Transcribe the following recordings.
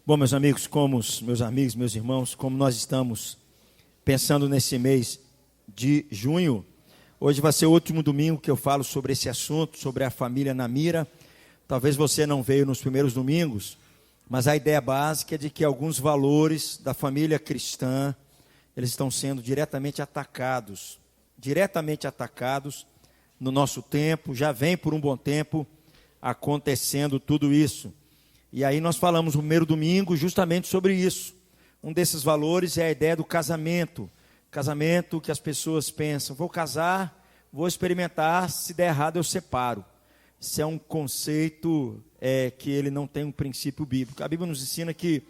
Bom, meus amigos, meus irmãos, como nós estamos pensando nesse mês de junho, hoje vai ser o último domingo que eu falo sobre esse assunto, sobre a família na mira. Talvez você não veio nos primeiros domingos, mas a ideia básica é de que alguns valores da família cristã, eles estão sendo diretamente atacados no nosso tempo, já vem por um bom tempo acontecendo tudo isso. E aí nós falamos no primeiro domingo justamente sobre isso. Um desses valores é a ideia do casamento. Casamento que as pessoas pensam, vou casar, vou experimentar, se der errado eu separo. Isso é um conceito que ele não tem um princípio bíblico. A Bíblia nos ensina que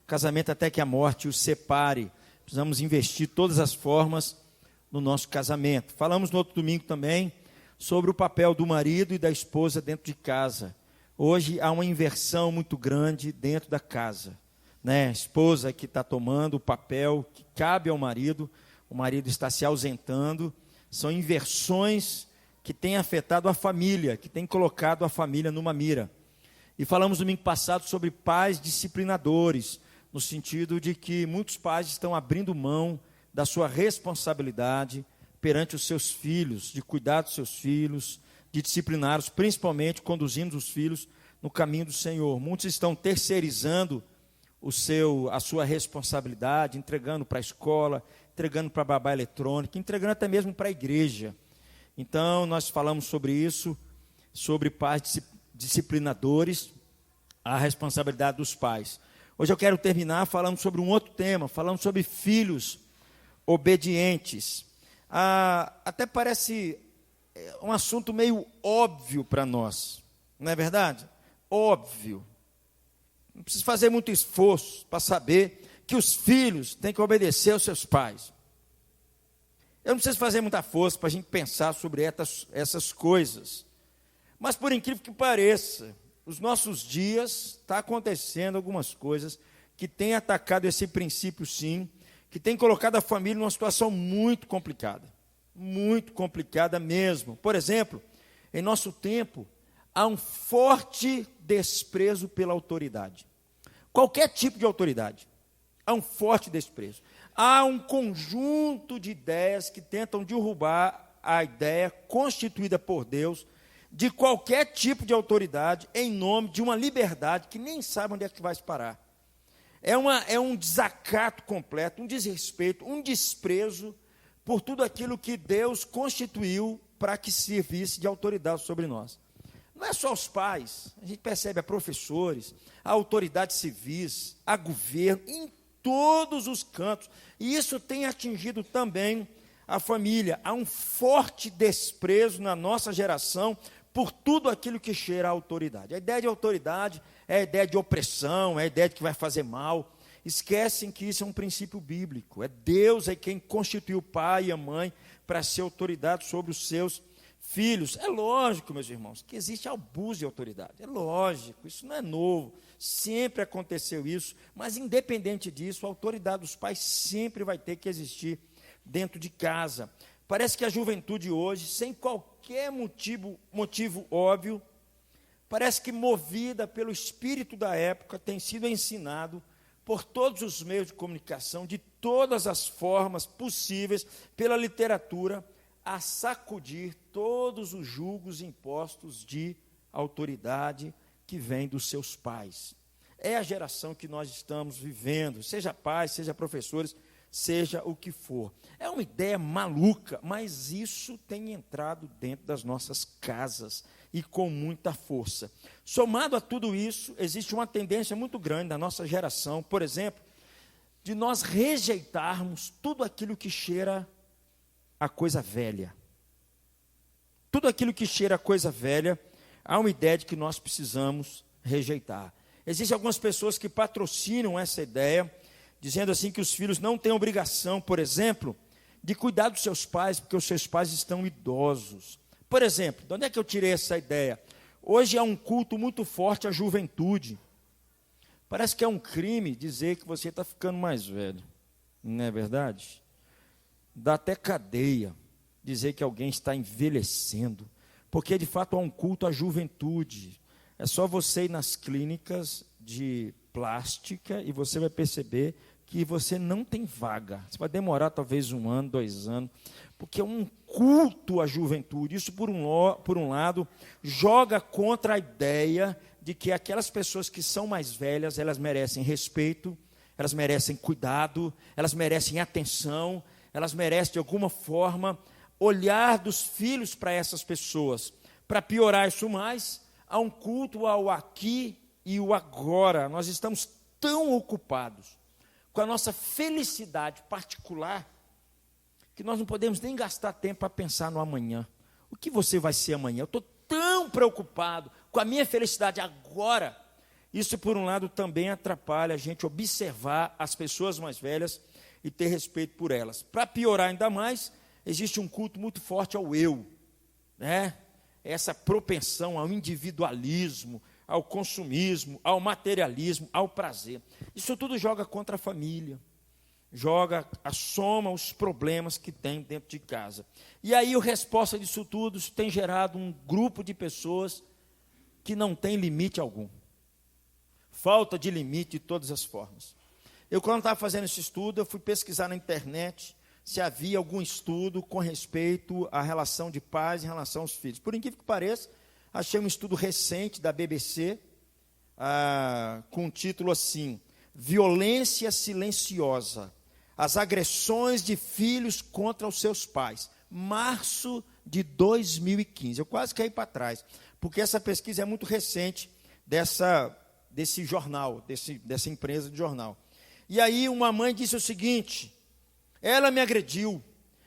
o casamento até que a morte os separe. Precisamos investir todas as formas no nosso casamento. Falamos no outro domingo também sobre o papel do marido e da esposa dentro de casa. Hoje há uma inversão muito grande dentro da casa, né? A esposa que está tomando o papel que cabe ao marido, o marido está se ausentando. São inversões que têm afetado a família, que têm colocado a família numa mira. E falamos domingo passado sobre pais disciplinadores, no sentido de que muitos pais estão abrindo mão da sua responsabilidade perante os seus filhos, de cuidar dos seus filhos, de discipliná-los, principalmente conduzindo os filhos no caminho do Senhor. Muitos estão terceirizando a sua responsabilidade, entregando para a escola, entregando para a babá eletrônica, entregando até mesmo para a igreja. Então, nós falamos sobre isso, sobre pais disciplinadores, a responsabilidade dos pais. Hoje eu quero terminar falando sobre um outro tema, falando sobre filhos obedientes. Até parece um assunto meio óbvio para nós, não é verdade? Óbvio. Não precisa fazer muito esforço para saber que os filhos têm que obedecer aos seus pais. Eu não preciso fazer muita força para a gente pensar sobre essas coisas. Mas por incrível que pareça, nos nossos dias está acontecendo algumas coisas que têm atacado esse princípio sim, que têm colocado a família numa situação muito complicada mesmo. Por exemplo, em nosso tempo, há um forte desprezo pela autoridade. Qualquer tipo de autoridade, há um forte desprezo. Há um conjunto de ideias que tentam derrubar a ideia constituída por Deus de qualquer tipo de autoridade em nome de uma liberdade que nem sabe onde é que vai se parar. É um desacato completo, um desrespeito, um desprezo por tudo aquilo que Deus constituiu para que servisse de autoridade sobre nós. Não é só os pais, a gente percebe a professores, a autoridades civis, a governo, em todos os cantos. E isso tem atingido também a família. Há um forte desprezo na nossa geração por tudo aquilo que cheira a autoridade. A ideia de autoridade é a ideia de opressão, é a ideia de que vai fazer mal. Esquecem que isso é um princípio bíblico. É Deus quem constituiu o pai e a mãe para ser autoridade sobre os seus filhos. É lógico, meus irmãos, que existe abuso de autoridade. É lógico, isso não é novo. Sempre aconteceu isso. Mas, independente disso, a autoridade dos pais sempre vai ter que existir dentro de casa. Parece que a juventude hoje, sem qualquer motivo óbvio, parece que movida pelo espírito da época, tem sido ensinado por todos os meios de comunicação, de todas as formas possíveis, pela literatura, a sacudir todos os julgos impostos de autoridade que vem dos seus pais. É a geração que nós estamos vivendo, seja pais, seja professores, seja o que for. É uma ideia maluca, mas isso tem entrado dentro das nossas casas e com muita força. Somado a tudo isso, existe uma tendência muito grande na nossa geração, por exemplo, de nós rejeitarmos tudo aquilo que cheira a coisa velha. Tudo aquilo que cheira a coisa velha, há uma ideia de que nós precisamos rejeitar. Existem algumas pessoas que patrocinam essa ideia, dizendo assim que os filhos não têm obrigação, por exemplo, de cuidar dos seus pais, porque os seus pais estão idosos. Por exemplo, de onde é que eu tirei essa ideia? Hoje há um culto muito forte à juventude. Parece que é um crime dizer que você está ficando mais velho. Não é verdade? Dá até cadeia dizer que alguém está envelhecendo. Porque, de fato, há um culto à juventude. É só você ir nas clínicas de plástica e você vai perceber que você não tem vaga. Você vai demorar talvez 1 ano, 2 anos, porque é um culto à juventude. Isso, por um lado, joga contra a ideia de que aquelas pessoas que são mais velhas, elas merecem respeito, elas merecem cuidado, elas merecem atenção, elas merecem, de alguma forma, olhar dos filhos para essas pessoas. Para piorar isso mais, há um culto ao aqui e o agora. Nós estamos tão ocupados com a nossa felicidade particular, que nós não podemos nem gastar tempo para pensar no amanhã. O que você vai ser amanhã? Eu estou tão preocupado com a minha felicidade agora. Isso, por um lado, também atrapalha a gente observar as pessoas mais velhas e ter respeito por elas. Para piorar ainda mais, existe um culto muito forte ao eu, né? Essa propensão ao individualismo, ao consumismo, ao materialismo, ao prazer. Isso tudo joga contra a família, soma os problemas que tem dentro de casa. E aí, a resposta disso tudo tem gerado um grupo de pessoas que não tem limite algum. Falta de limite de todas as formas. Eu, quando estava fazendo esse estudo, eu fui pesquisar na internet se havia algum estudo com respeito à relação de pais em relação aos filhos. Por incrível que pareça, achei um estudo recente da BBC, com um título assim: Violência Silenciosa, as agressões de filhos contra os seus pais, março de 2015. Eu quase caí para trás, porque essa pesquisa é muito recente desse jornal, dessa empresa de jornal. E aí uma mãe disse o seguinte: ela me agrediu,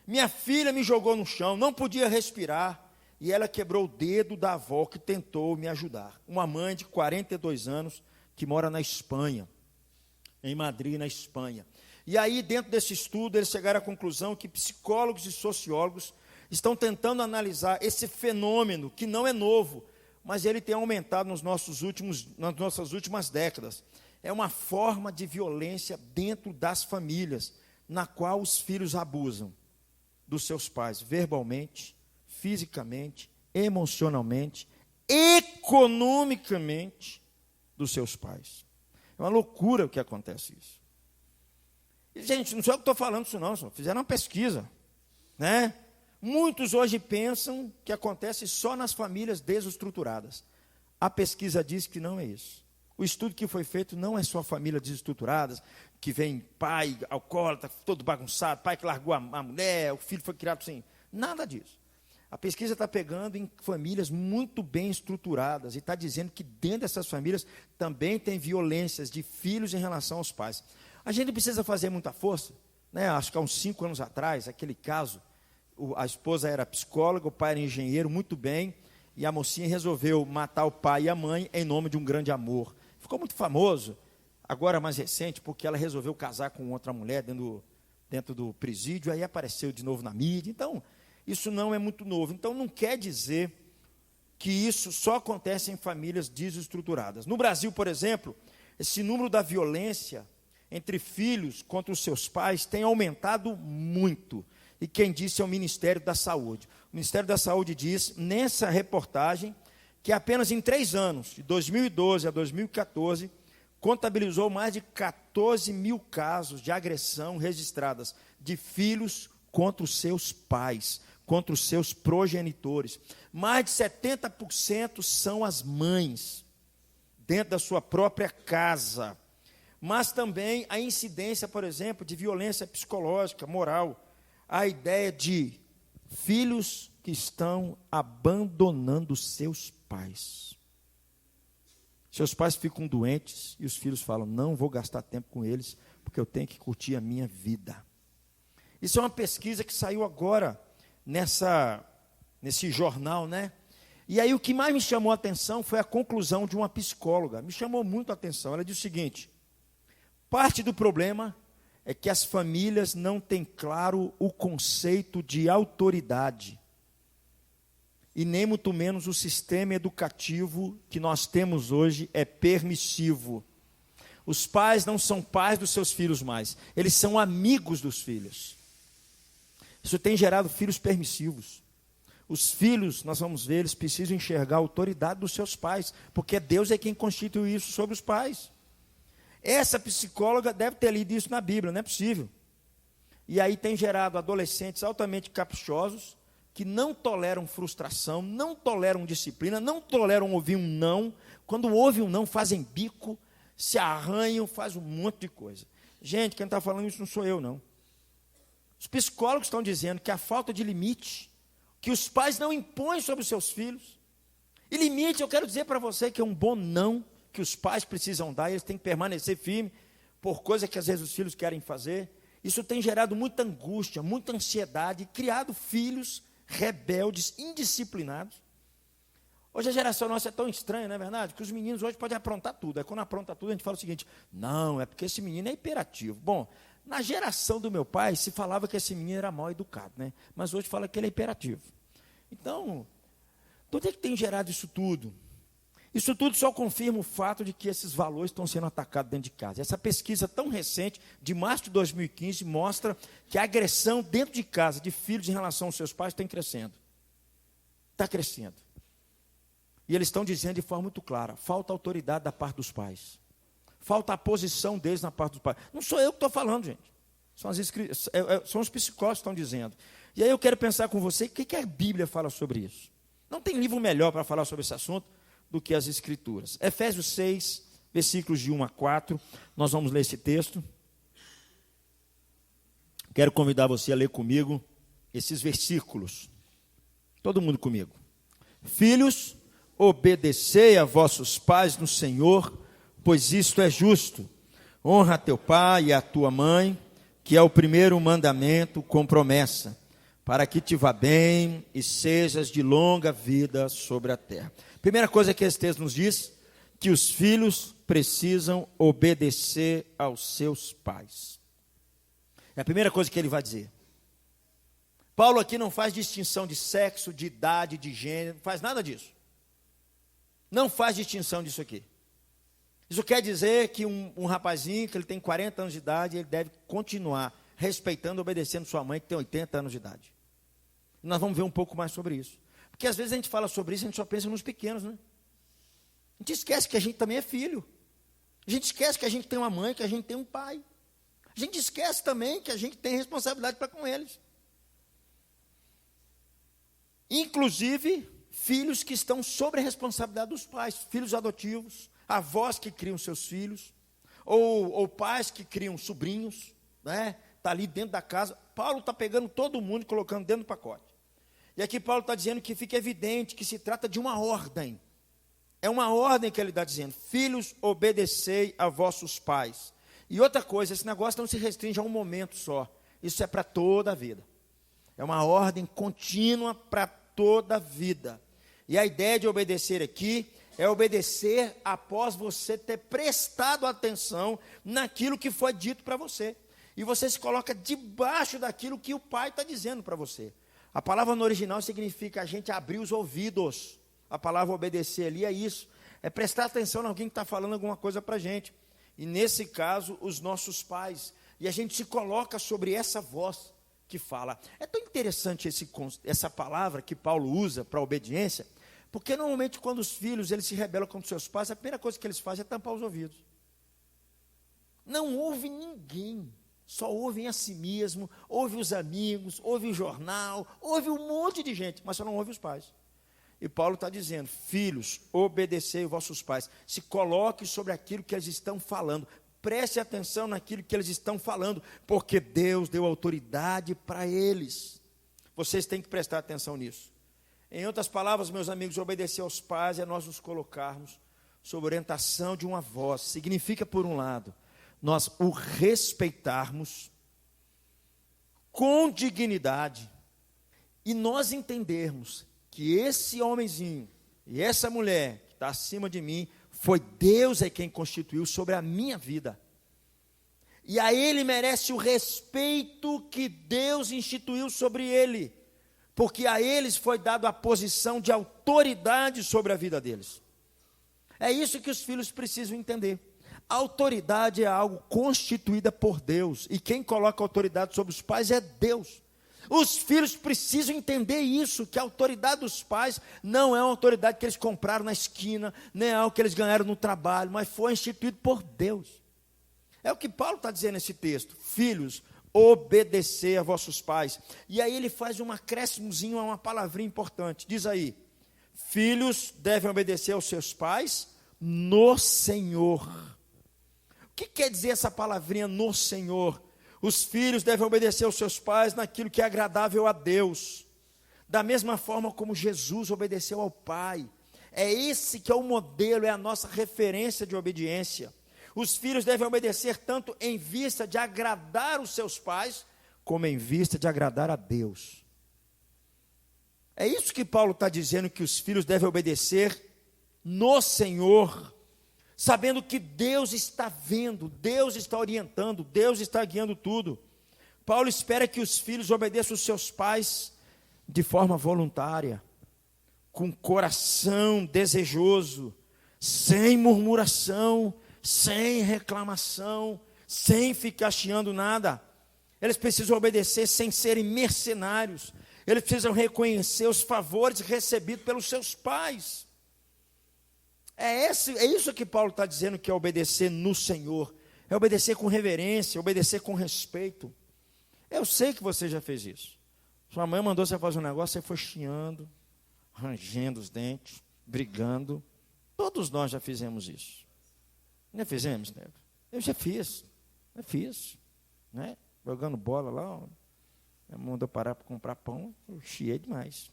minha filha me jogou no chão, não podia respirar, e ela quebrou o dedo da avó que tentou me ajudar. Uma mãe de 42 anos que mora na Espanha, em Madrid, na Espanha. E aí, dentro desse estudo, eles chegaram à conclusão que psicólogos e sociólogos estão tentando analisar esse fenômeno, que não é novo, mas ele tem aumentado nas nossas últimas décadas. É uma forma de violência dentro das famílias, na qual os filhos abusam dos seus pais, verbalmente, fisicamente, emocionalmente, economicamente, dos seus pais. É uma loucura o que acontece isso. E, gente, não sou eu que estou falando isso não, só fizeram uma pesquisa, né? Muitos hoje pensam que acontece só nas famílias desestruturadas. A pesquisa diz que não é isso. O estudo que foi feito não é só famílias desestruturadas, que vem pai alcoólatra, todo bagunçado, pai que largou a mulher, o filho foi criado sem... Nada disso. A pesquisa está pegando em famílias muito bem estruturadas e está dizendo que dentro dessas famílias também tem violências de filhos em relação aos pais. A gente precisa fazer muita força, né? Acho que há uns 5 anos atrás, aquele caso, a esposa era psicóloga, o pai era engenheiro, muito bem, e a mocinha resolveu matar o pai e a mãe em nome de um grande amor. Ficou muito famoso, agora mais recente, porque ela resolveu casar com outra mulher dentro do presídio, aí apareceu de novo na mídia. Então, isso não é muito novo. Então, não quer dizer que isso só acontece em famílias desestruturadas. No Brasil, por exemplo, esse número da violência entre filhos contra os seus pais tem aumentado muito. E quem disse é o Ministério da Saúde. O Ministério da Saúde diz, nessa reportagem, que apenas em 3 anos, de 2012 a 2014, contabilizou mais de 14 mil casos de agressão registradas de filhos contra os seus pais, contra os seus progenitores. Mais de 70% são as mães, dentro da sua própria casa. Mas também a incidência, por exemplo, de violência psicológica, moral, a ideia de filhos que estão abandonando seus pais. Seus pais ficam doentes e os filhos falam, não vou gastar tempo com eles, porque eu tenho que curtir a minha vida. Isso é uma pesquisa que saiu agora, nesse jornal, né? E aí o que mais me chamou a atenção foi a conclusão de uma psicóloga. Me chamou muito a atenção. Ela disse o seguinte: parte do problema é que as famílias não têm claro o conceito de autoridade. E nem muito menos o sistema educativo que nós temos hoje é permissivo. Os pais não são pais dos seus filhos mais, eles são amigos dos filhos. Isso tem gerado filhos permissivos. Os filhos, nós vamos ver, eles precisam enxergar a autoridade dos seus pais, porque Deus é quem constitui isso sobre os pais. Essa psicóloga deve ter lido isso na Bíblia, não é possível. E aí tem gerado adolescentes altamente caprichosos, que não toleram frustração, não toleram disciplina, não toleram ouvir um não. Quando ouvem um não, fazem bico, se arranham, fazem um monte de coisa. Gente, quem está falando isso não sou eu, não. Os psicólogos estão dizendo que a falta de limite, que os pais não impõem sobre os seus filhos. E limite, eu quero dizer para você que é um bom não, que os pais precisam dar, eles têm que permanecer firmes por coisa que às vezes os filhos querem fazer. Isso tem gerado muita angústia, muita ansiedade, criado filhos rebeldes, indisciplinados. Hoje a geração nossa é tão estranha, não é verdade? Que os meninos hoje podem aprontar tudo. Aí quando apronta tudo, a gente fala o seguinte: não, é porque esse menino é hiperativo. Bom, na geração do meu pai, se falava que esse menino era mal educado, né? Mas hoje fala que ele é hiperativo. Então, de onde é que tem gerado isso tudo? Isso tudo só confirma o fato de que esses valores estão sendo atacados dentro de casa. Essa pesquisa tão recente, de março de 2015, mostra que a agressão dentro de casa de filhos em relação aos seus pais está crescendo. Está crescendo. E eles estão dizendo de forma muito clara: falta autoridade da parte dos pais. Falta a posição deles na parte dos pais. Não sou eu que estou falando, gente. São os psicólogos que estão dizendo. E aí eu quero pensar com você, o que a Bíblia fala sobre isso? Não tem livro melhor para falar sobre esse assunto do que as Escrituras. Efésios 6, versículos de 1 a 4. Nós vamos ler esse texto. Quero convidar você a ler comigo esses versículos. Todo mundo comigo. Filhos, obedecei a vossos pais no Senhor, pois isto é justo. Honra a teu pai e a tua mãe, que é o primeiro mandamento com promessa, para que te vá bem e sejas de longa vida sobre a terra. Primeira coisa que esse texto nos diz, que os filhos precisam obedecer aos seus pais. É a primeira coisa que ele vai dizer. Paulo aqui não faz distinção de sexo, de idade, de gênero, não faz nada disso. Não faz distinção disso aqui. Isso quer dizer que um rapazinho, que ele tem 40 anos de idade, ele deve continuar respeitando, obedecendo sua mãe, que tem 80 anos de idade. Nós vamos ver um pouco mais sobre isso. Porque às vezes a gente fala sobre isso, a gente só pensa nos pequenos, né? A gente esquece que a gente também é filho. A gente esquece que a gente tem uma mãe, que a gente tem um pai. A gente esquece também que a gente tem responsabilidade para com eles. Inclusive, filhos que estão sob a responsabilidade dos pais, filhos adotivos, avós que criam seus filhos, ou pais que criam sobrinhos, né? Está ali dentro da casa. Paulo está pegando todo mundo e colocando dentro do pacote. E aqui Paulo está dizendo que fica evidente que se trata de uma ordem. É uma ordem que ele está dizendo: filhos, obedecei a vossos pais. E outra coisa, esse negócio não se restringe a um momento só. Isso é para toda a vida. É uma ordem contínua para toda a vida. E a ideia de obedecer aqui é obedecer após você ter prestado atenção naquilo que foi dito para você. E você se coloca debaixo daquilo que o pai está dizendo para você. A palavra no original significa a gente abrir os ouvidos. A palavra obedecer ali é isso. É prestar atenção em alguém que está falando alguma coisa para a gente. E nesse caso, os nossos pais. E a gente se coloca sobre essa voz que fala. É tão interessante essa palavra que Paulo usa para obediência, porque normalmente quando os filhos eles se rebelam contra seus pais, a primeira coisa que eles fazem é tampar os ouvidos. Não ouve ninguém. Só ouvem a si mesmo, ouve os amigos, ouve o jornal, ouve um monte de gente, mas só não ouve os pais. E Paulo está dizendo: filhos, obedecei os vossos pais. Se coloque sobre aquilo que eles estão falando. Preste atenção naquilo que eles estão falando, porque Deus deu autoridade para eles. Vocês têm que prestar atenção nisso. Em outras palavras, meus amigos, obedecer aos pais é nós nos colocarmos sob orientação de uma voz. Significa, por um lado, nós o respeitarmos com dignidade e nós entendermos que esse homenzinho e essa mulher que está acima de mim, foi Deus quem constituiu sobre a minha vida. E a ele merece o respeito que Deus instituiu sobre ele, porque a eles foi dado a posição de autoridade sobre a vida deles. É isso que os filhos precisam entender. A autoridade é algo constituída por Deus, e quem coloca autoridade sobre os pais é Deus. Os filhos precisam entender isso, que a autoridade dos pais não é uma autoridade que eles compraram na esquina, nem é algo que eles ganharam no trabalho, mas foi instituído por Deus. É o que Paulo está dizendo nesse texto. Filhos, obedecer a vossos pais. E aí ele faz um acréscimozinho a uma palavrinha importante. Diz aí, filhos devem obedecer aos seus pais no Senhor. O que quer dizer essa palavrinha no Senhor? Os filhos devem obedecer aos seus pais naquilo que é agradável a Deus, da mesma forma como Jesus obedeceu ao Pai. É esse que é o modelo, é a nossa referência de obediência. Os filhos devem obedecer tanto em vista de agradar os seus pais, como em vista de agradar a Deus. É isso que Paulo está dizendo, que os filhos devem obedecer no Senhor, sabendo que Deus está vendo, Deus está orientando, Deus está guiando tudo. Paulo espera que os filhos obedeçam os seus pais de forma voluntária, com coração desejoso, sem murmuração, sem reclamação, sem ficar chiando nada. Eles precisam obedecer sem serem mercenários. Eles precisam reconhecer os favores recebidos pelos seus pais. É isso que Paulo está dizendo que é obedecer no Senhor. É obedecer com reverência, obedecer com respeito. Eu sei que você já fez isso. Sua mãe mandou você fazer um negócio, você foi chiando, rangendo os dentes, brigando. Todos nós já fizemos isso. Não fizemos, né? Eu já fiz. Né? Jogando bola lá, minha mãe mandou parar para comprar pão, eu chiei demais.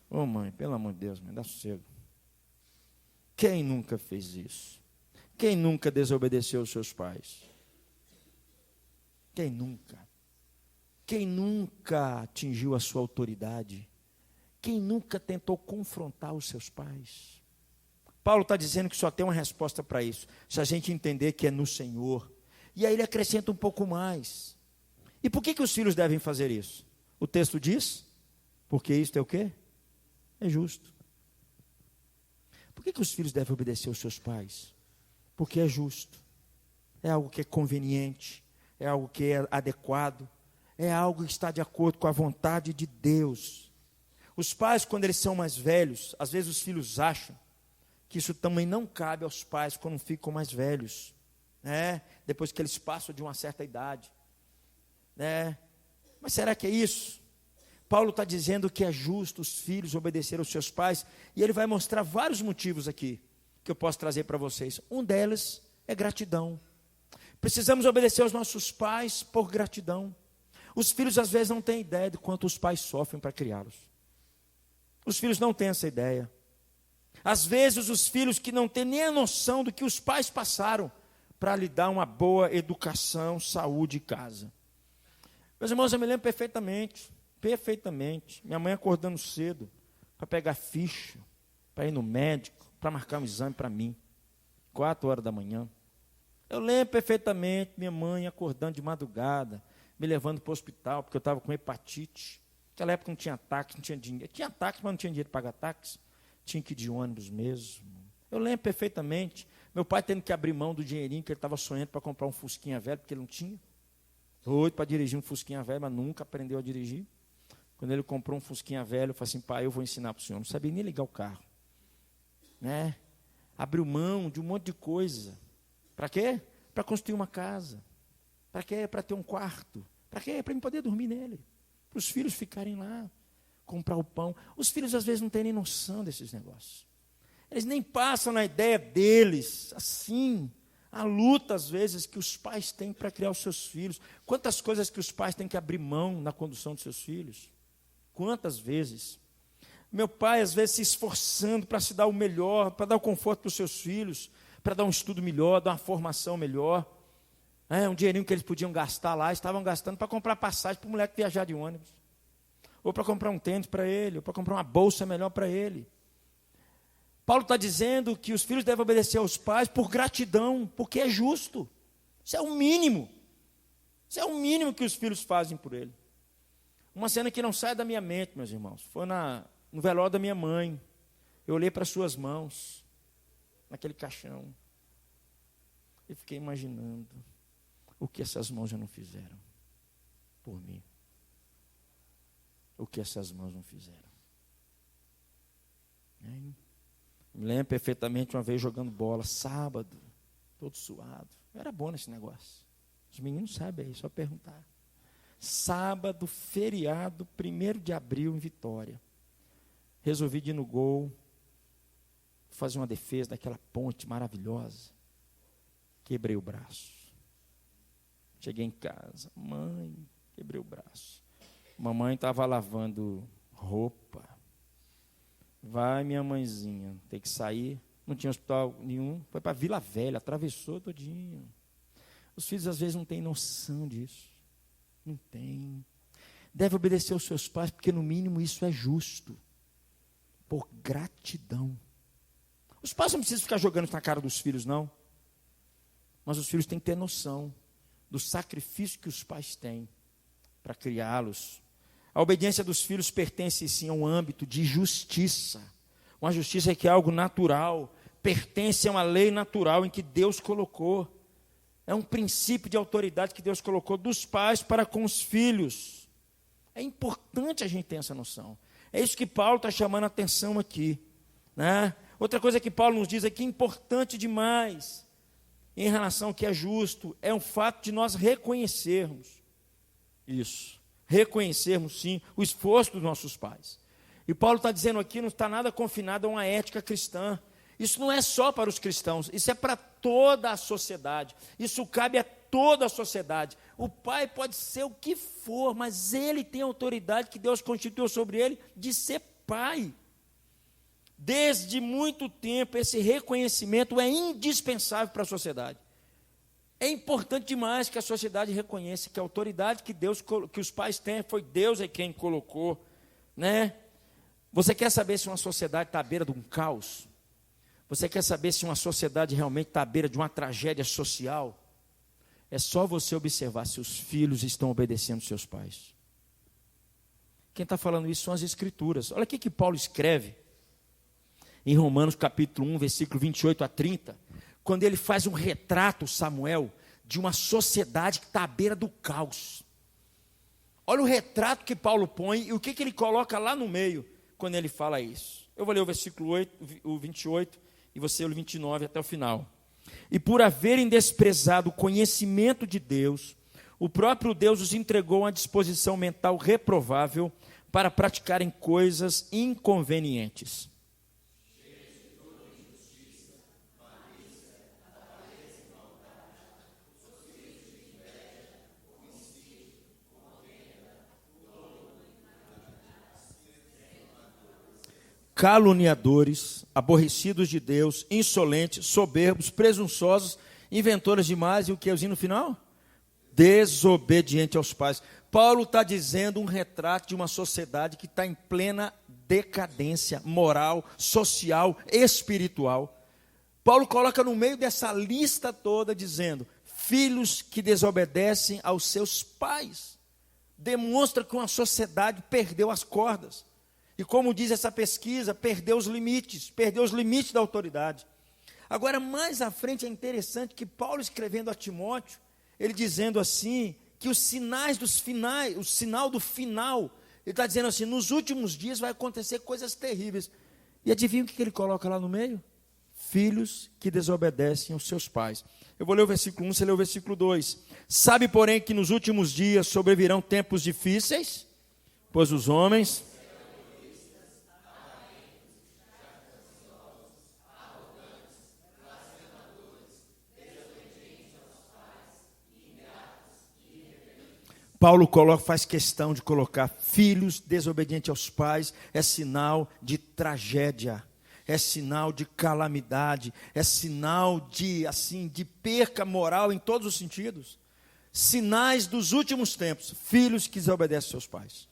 Ô mãe, pelo amor de Deus, mãe, dá sossego. Quem nunca fez isso? Quem nunca desobedeceu os seus pais? Quem nunca? Quem nunca atingiu a sua autoridade? Quem nunca tentou confrontar os seus pais? Paulo está dizendo que só tem uma resposta para isso, se a gente entender que é no Senhor. E aí ele acrescenta um pouco mais. E por que os filhos devem fazer isso? O texto diz, porque isto é o quê? É justo. Por que os filhos devem obedecer aos seus pais? Porque é justo. É algo que é conveniente, é algo que é adequado, é algo que está de acordo com a vontade de Deus. Os pais, quando eles são mais velhos, às vezes os filhos acham que isso também não cabe aos pais quando ficam mais velhos, né? Depois que eles passam de uma certa idade, né? Mas será que é isso? Paulo está dizendo que é justo os filhos obedecer aos seus pais, e ele vai mostrar vários motivos aqui, que eu posso trazer para vocês. Um deles é gratidão. Precisamos obedecer aos nossos pais por gratidão. Os filhos às vezes não têm ideia de quanto os pais sofrem para criá-los. Os filhos não têm essa ideia. Às vezes os filhos que não têm nem a noção do que os pais passaram para lhe dar uma boa educação, saúde e casa. Meus irmãos, eu me lembro perfeitamente. Minha mãe acordando cedo para pegar ficha, para ir no médico, para marcar um exame para mim. 4 horas da manhã. Eu lembro perfeitamente minha mãe acordando de madrugada, me levando para o hospital, porque eu estava com hepatite. Naquela época não tinha táxi, não tinha dinheiro. Tinha táxi, mas não tinha dinheiro para pagar táxi. Tinha que ir de ônibus mesmo. Eu lembro perfeitamente. Meu pai tendo que abrir mão do dinheirinho que ele estava sonhando para comprar um fusquinha velho, porque ele não tinha. Doido para dirigir um fusquinha velho, mas nunca aprendeu a dirigir. Quando ele comprou um fusquinha velho, eu falei assim, pai, eu vou ensinar para o senhor. Não sabia nem ligar o carro. Né? Abriu mão de um monte de coisa. Para quê? Para construir uma casa. Para quê? Para ter um quarto. Para quê? Para eu poder dormir nele. Para os filhos ficarem lá, comprar o pão. Os filhos às vezes não têm nem noção desses negócios. Eles nem passam na ideia deles, assim, a luta às vezes que os pais têm para criar os seus filhos. Quantas coisas que os pais têm que abrir mão na condução dos seus filhos. Quantas vezes? Meu pai, às vezes, se esforçando para se dar o melhor, para dar o conforto para os seus filhos, para dar um estudo melhor, dar uma formação melhor. Um dinheirinho que eles podiam gastar lá, estavam gastando para comprar passagem para o moleque viajar de ônibus. Ou para comprar um tênis para ele, ou para comprar uma bolsa melhor para ele. Paulo está dizendo que os filhos devem obedecer aos pais por gratidão, porque é justo. Isso é o mínimo. Isso é o mínimo que os filhos fazem por ele. Uma cena que não sai da minha mente, meus irmãos, foi no velório da minha mãe. Eu olhei para suas mãos, naquele caixão, e fiquei imaginando o que essas mãos já não fizeram por mim. O que essas mãos não fizeram. Me lembro perfeitamente uma vez jogando bola, sábado, todo suado. Eu era bom nesse negócio. Os meninos sabem aí, só perguntar. Sábado, feriado, 1º de abril, em Vitória. Resolvi ir no gol, fazer uma defesa daquela ponte maravilhosa. Quebrei o braço. Cheguei em casa. Mãe, quebrei o braço. Mamãe estava lavando roupa. Vai, minha mãezinha, tem que sair. Não tinha hospital nenhum. Foi para Vila Velha, atravessou todinho. Os filhos às vezes não têm noção disso. Não tem. Deve obedecer aos seus pais, porque no mínimo isso é justo. Por gratidão. Os pais não precisam ficar jogando na cara dos filhos, não. Mas os filhos têm que ter noção do sacrifício que os pais têm para criá-los. A obediência dos filhos pertence sim a um âmbito de justiça. Uma justiça que é algo natural, pertence a uma lei natural em que Deus colocou. É um princípio de autoridade que Deus colocou dos pais para com os filhos. É importante a gente ter essa noção. É isso que Paulo está chamando a atenção aqui, né? Outra coisa que Paulo nos diz aqui, importante demais, em relação ao que é justo, é o fato de nós reconhecermos isso. Reconhecermos, sim, o esforço dos nossos pais. E Paulo está dizendo aqui, não está nada confinado a uma ética cristã. Isso não é só para os cristãos, isso é para toda a sociedade. Isso cabe a toda a sociedade. O pai pode ser o que for, mas ele tem a autoridade que Deus constituiu sobre ele de ser pai. Desde muito tempo, esse reconhecimento é indispensável para a sociedade. É importante demais que a sociedade reconheça que a autoridade que os pais têm, foi Deus quem colocou, né? Você quer saber se uma sociedade está à beira de um caos? Você quer saber se uma sociedade realmente está à beira de uma tragédia social? É só você observar se os filhos estão obedecendo seus pais. Quem está falando isso são as Escrituras. Olha o que Paulo escreve em Romanos capítulo 1, versículo 28 a 30, quando ele faz um retrato, Samuel, de uma sociedade que está à beira do caos. Olha o retrato que Paulo põe e o que ele coloca lá no meio, quando ele fala isso. Eu vou ler o versículo 28 e você o 29 até o final. E por haverem desprezado o conhecimento de Deus, o próprio Deus os entregou a uma disposição mental reprovável para praticarem coisas inconvenientes. Caluniadores, aborrecidos de Deus, insolentes, soberbos, presunçosos, inventores de males, e o que é no final? Desobediente aos pais. Paulo está dizendo um retrato de uma sociedade que está em plena decadência moral, social, espiritual. Paulo coloca no meio dessa lista toda dizendo, filhos que desobedecem aos seus pais. Demonstra que uma sociedade perdeu as cordas. E como diz essa pesquisa, perdeu os limites da autoridade. Agora, mais à frente é interessante que Paulo escrevendo a Timóteo, ele dizendo assim, que os sinais dos finais, o sinal do final, ele está dizendo assim, nos últimos dias vai acontecer coisas terríveis. E adivinha o que ele coloca lá no meio? Filhos que desobedecem aos seus pais. Eu vou ler o versículo 1, você lê o versículo 2. Sabe, porém, que nos últimos dias sobrevirão tempos difíceis, pois os homens... Paulo faz questão de colocar filhos desobedientes aos pais, é sinal de tragédia, é sinal de calamidade, é sinal de perca moral em todos os sentidos. Sinais dos últimos tempos, filhos que desobedecem aos seus pais.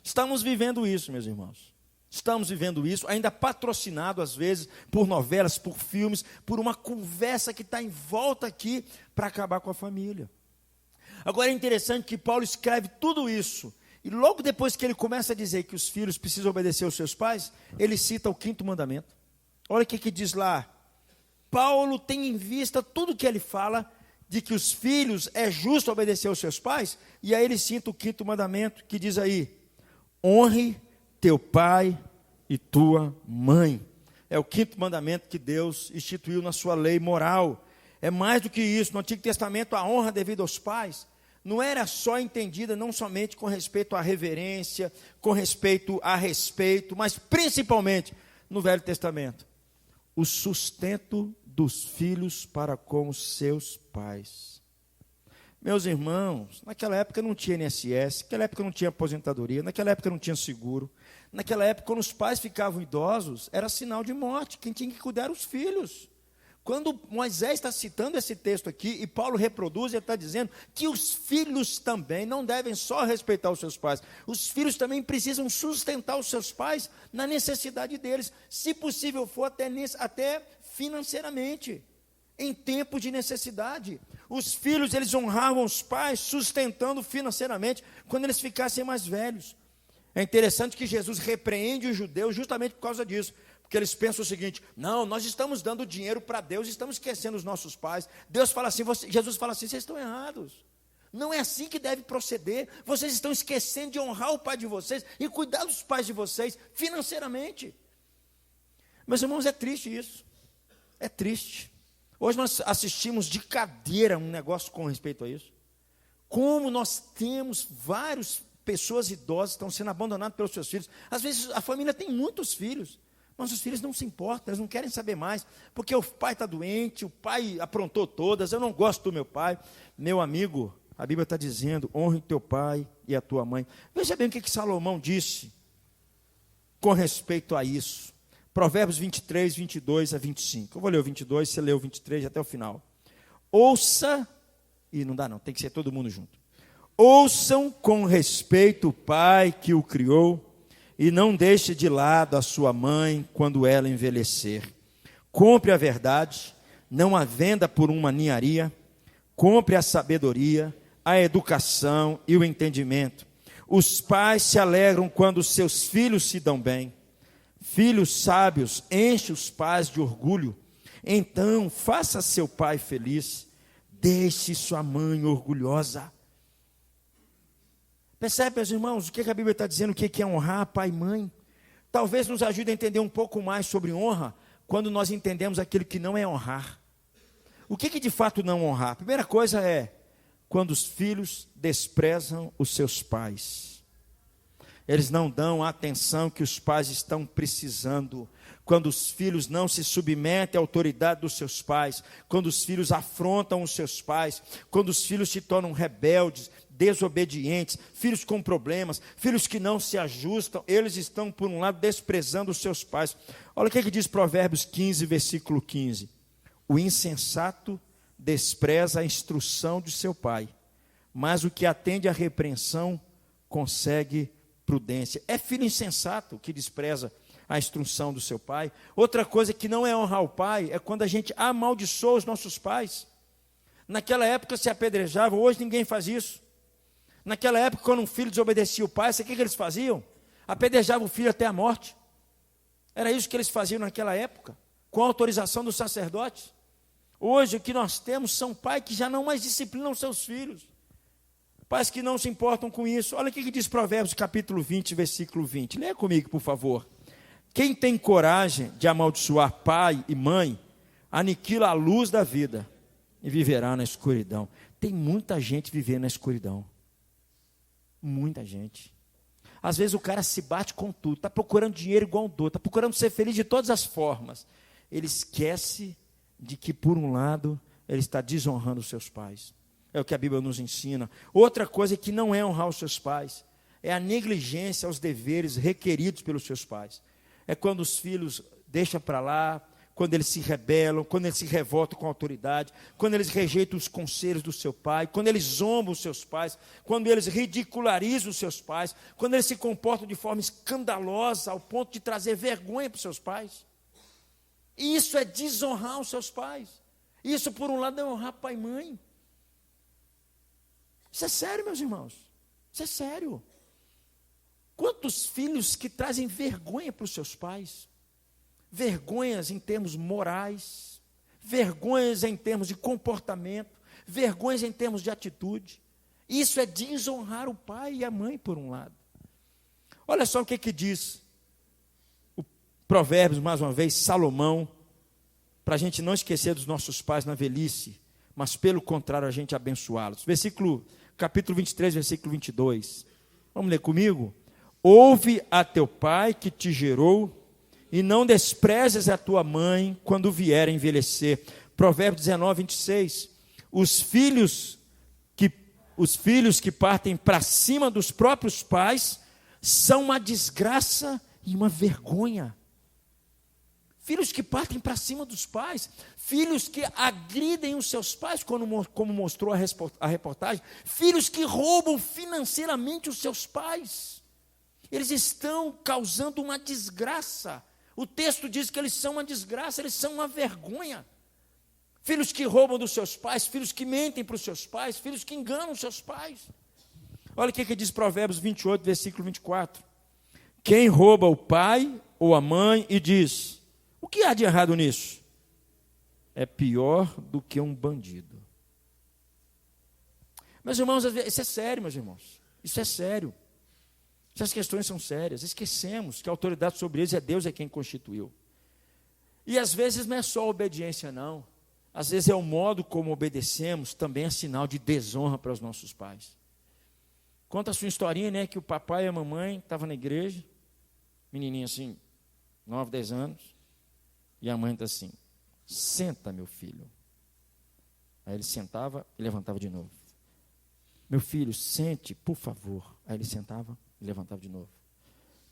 Estamos vivendo isso, meus irmãos. Estamos vivendo isso, ainda patrocinado às vezes por novelas, por filmes, por uma conversa que está em volta aqui para acabar com a família. Agora é interessante que Paulo escreve tudo isso, e logo depois que ele começa a dizer que os filhos precisam obedecer aos seus pais, ele cita o 5º mandamento. Olha o que diz lá. Paulo tem em vista tudo que ele fala, de que os filhos é justo obedecer aos seus pais, e aí ele cita o 5º mandamento, que diz aí, honre teu pai e tua mãe. É o 5º mandamento que Deus instituiu na sua lei moral. É mais do que isso. No Antigo Testamento, a honra devida aos pais não era só entendida não somente com respeito à reverência, com respeito a respeito, mas principalmente no Velho Testamento, o sustento dos filhos para com os seus pais. Meus irmãos, naquela época não tinha INSS, naquela época não tinha aposentadoria, naquela época não tinha seguro. Naquela época, quando os pais ficavam idosos, era sinal de morte. Quem tinha que cuidar eram os filhos. Quando Moisés está citando esse texto aqui, e Paulo reproduz, ele está dizendo que os filhos também não devem só respeitar os seus pais. Os filhos também precisam sustentar os seus pais na necessidade deles, se possível for até financeiramente, em tempo de necessidade. Os filhos, eles honravam os pais, sustentando financeiramente, quando eles ficassem mais velhos. É interessante que Jesus repreende os judeus justamente por causa disso. Porque eles pensam o seguinte: não, nós estamos dando dinheiro para Deus, estamos esquecendo os nossos pais. Deus fala assim, Jesus fala assim: vocês estão errados. Não é assim que deve proceder. Vocês estão esquecendo de honrar o pai de vocês e cuidar dos pais de vocês financeiramente. Meus irmãos, é triste isso. É triste. Hoje nós assistimos de cadeira um negócio com respeito a isso. Como nós temos várias pessoas idosas que estão sendo abandonadas pelos seus filhos. Às vezes a família tem muitos filhos, mas os filhos não se importam, eles não querem saber mais, porque o pai está doente, o pai aprontou todas, eu não gosto do meu pai. Meu amigo, a Bíblia está dizendo: honre teu pai e a tua mãe. Veja bem o que Salomão disse com respeito a isso. Provérbios 23, 22 a 25. Eu vou ler o 22, você lê o 23 até o final. Ouça, e não dá não, tem que ser todo mundo junto. Ouçam com respeito o pai que o criou, e não deixe de lado a sua mãe quando ela envelhecer. Compre a verdade, não a venda por uma ninharia. Compre a sabedoria, a educação e o entendimento. Os pais se alegram quando seus filhos se dão bem. Filhos sábios enchem os pais de orgulho. Então, faça seu pai feliz. Deixe sua mãe orgulhosa. Percebe, meus irmãos, o que a Bíblia está dizendo, o que é honrar pai e mãe? Talvez nos ajude a entender um pouco mais sobre honra, quando nós entendemos aquilo que não é honrar. O que de fato não honrar? A primeira coisa é, quando os filhos desprezam os seus pais. Eles não dão a atenção que os pais estão precisando. Quando os filhos não se submetem à autoridade dos seus pais, quando os filhos afrontam os seus pais, quando os filhos se tornam rebeldes, desobedientes, filhos com problemas, filhos que não se ajustam, eles estão, por um lado, desprezando os seus pais. Olha o que diz Provérbios 15, versículo 15. O insensato despreza a instrução de seu pai, mas o que atende à repreensão consegue prudência. É filho insensato que despreza a instrução do seu pai. Outra coisa que não é honrar o pai é quando a gente amaldiçoa os nossos pais. Naquela época se apedrejava, hoje ninguém faz isso. Naquela época, quando um filho desobedecia o pai, sabe o que eles faziam? Apedrejavam o filho até a morte. Era isso que eles faziam naquela época, com a autorização dos sacerdotes. Hoje, o que nós temos são pais que já não mais disciplinam seus filhos. Pais que não se importam com isso. Olha o que diz Provérbios, capítulo 20, versículo 20. Leia comigo, por favor. Quem tem coragem de amaldiçoar pai e mãe, aniquila a luz da vida e viverá na escuridão. Tem muita gente vivendo na escuridão. Muita gente. Às vezes o cara se bate com tudo, está procurando dinheiro igual um doido, está procurando ser feliz de todas as formas. Ele esquece de que, por um lado, ele está desonrando os seus pais. É o que a Bíblia nos ensina. Outra coisa que não é honrar os seus pais, é a negligência aos deveres requeridos pelos seus pais. É quando os filhos deixam para lá, quando eles se rebelam, quando eles se revoltam com a autoridade, quando eles rejeitam os conselhos do seu pai, quando eles zombam os seus pais, quando eles ridicularizam os seus pais, quando eles se comportam de forma escandalosa ao ponto de trazer vergonha para os seus pais. Isso é desonrar os seus pais. Isso, por um lado, é honrar pai e mãe. Isso é sério, meus irmãos. Isso é sério. Quantos filhos que trazem vergonha para os seus pais? Vergonhas em termos morais, vergonhas em termos de comportamento, vergonhas em termos de atitude. Isso é desonrar o pai e a mãe, por um lado. Olha só o que diz o Provérbios, mais uma vez, Salomão, para a gente não esquecer dos nossos pais na velhice, mas pelo contrário, a gente abençoá-los. Capítulo 23, versículo 22. Vamos ler comigo? Ouve a teu pai que te gerou, e não desprezes a tua mãe quando vier a envelhecer. Provérbios 19, 26. Os filhos que partem para cima dos próprios pais são uma desgraça e uma vergonha. Filhos que partem para cima dos pais, filhos que agridem os seus pais, como mostrou a reportagem, filhos que roubam financeiramente os seus pais. Eles estão causando uma desgraça. O texto diz que eles são uma desgraça, eles são uma vergonha. Filhos que roubam dos seus pais, filhos que mentem para os seus pais, filhos que enganam os seus pais. Olha o que diz Provérbios 28, versículo 24. Quem rouba o pai ou a mãe e diz: o que há de errado nisso? É pior do que um bandido. Meus irmãos, isso é sério, meus irmãos. Isso é sério. Essas questões são sérias. Esquecemos que a autoridade sobre eles é Deus, é quem constituiu. E às vezes não é só obediência, não. Às vezes é o modo como obedecemos, também é sinal de desonra para os nossos pais. Conta a sua historinha, né? Que o papai e a mamãe estavam na igreja, menininho assim, 9, 10 anos, e a mãe está assim: senta, meu filho. Aí ele sentava e levantava de novo. Meu filho, sente, por favor. Aí ele sentava e levantava de novo.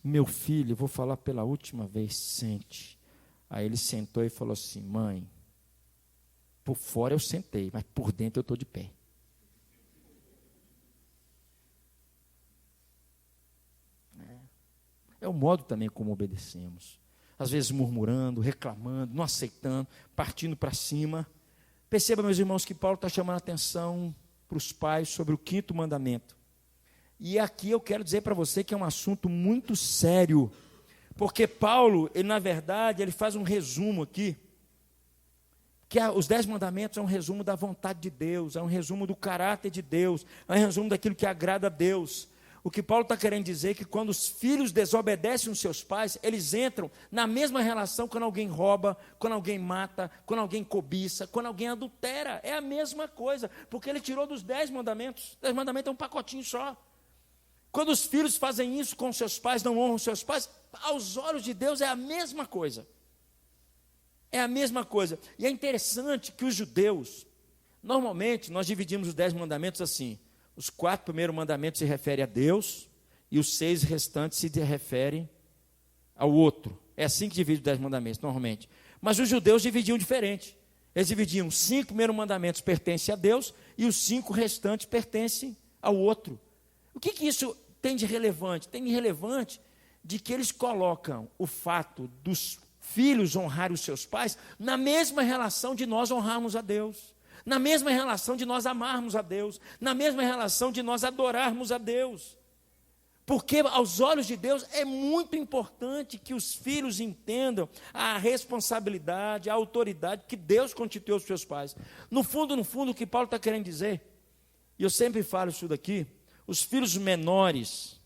Meu filho, vou falar pela última vez, sente. Aí ele sentou e falou assim: mãe, por fora eu sentei, mas por dentro eu estou de pé. É o modo também como obedecemos. Às vezes murmurando, reclamando, não aceitando, partindo para cima. Perceba, meus irmãos, que Paulo está chamando a atenção para os pais sobre o 5º mandamento. E aqui eu quero dizer para você que é um assunto muito sério, porque Paulo, ele, na verdade, ele faz um resumo aqui, que os 10 mandamentos é um resumo da vontade de Deus, é um resumo do caráter de Deus, é um resumo daquilo que agrada a Deus. O que Paulo está querendo dizer é que quando os filhos desobedecem os seus pais, eles entram na mesma relação quando alguém rouba, quando alguém mata, quando alguém cobiça, quando alguém adultera. É a mesma coisa, porque ele tirou dos 10 mandamentos. 10 mandamentos é um pacotinho só. Quando os filhos fazem isso com seus pais, não honram seus pais, aos olhos de Deus é a mesma coisa. É a mesma coisa. E é interessante que os judeus, normalmente, nós dividimos os 10 mandamentos assim. Os 4 primeiros mandamentos se referem a Deus e os 6 restantes se referem ao outro. É assim que divide os 10 mandamentos, normalmente. Mas os judeus dividiam diferente. Eles dividiam: os 5 primeiros mandamentos pertencem a Deus e os 5 restantes pertencem ao outro. O que isso tem de relevante? Tem de relevante de que eles colocam o fato dos filhos honrarem os seus pais na mesma relação de nós honrarmos a Deus. Na mesma relação de nós amarmos a Deus, na mesma relação de nós adorarmos a Deus. Porque aos olhos de Deus é muito importante que os filhos entendam a responsabilidade, a autoridade que Deus constituiu aos seus pais. No fundo, o que Paulo está querendo dizer, e eu sempre falo isso daqui, os filhos menores,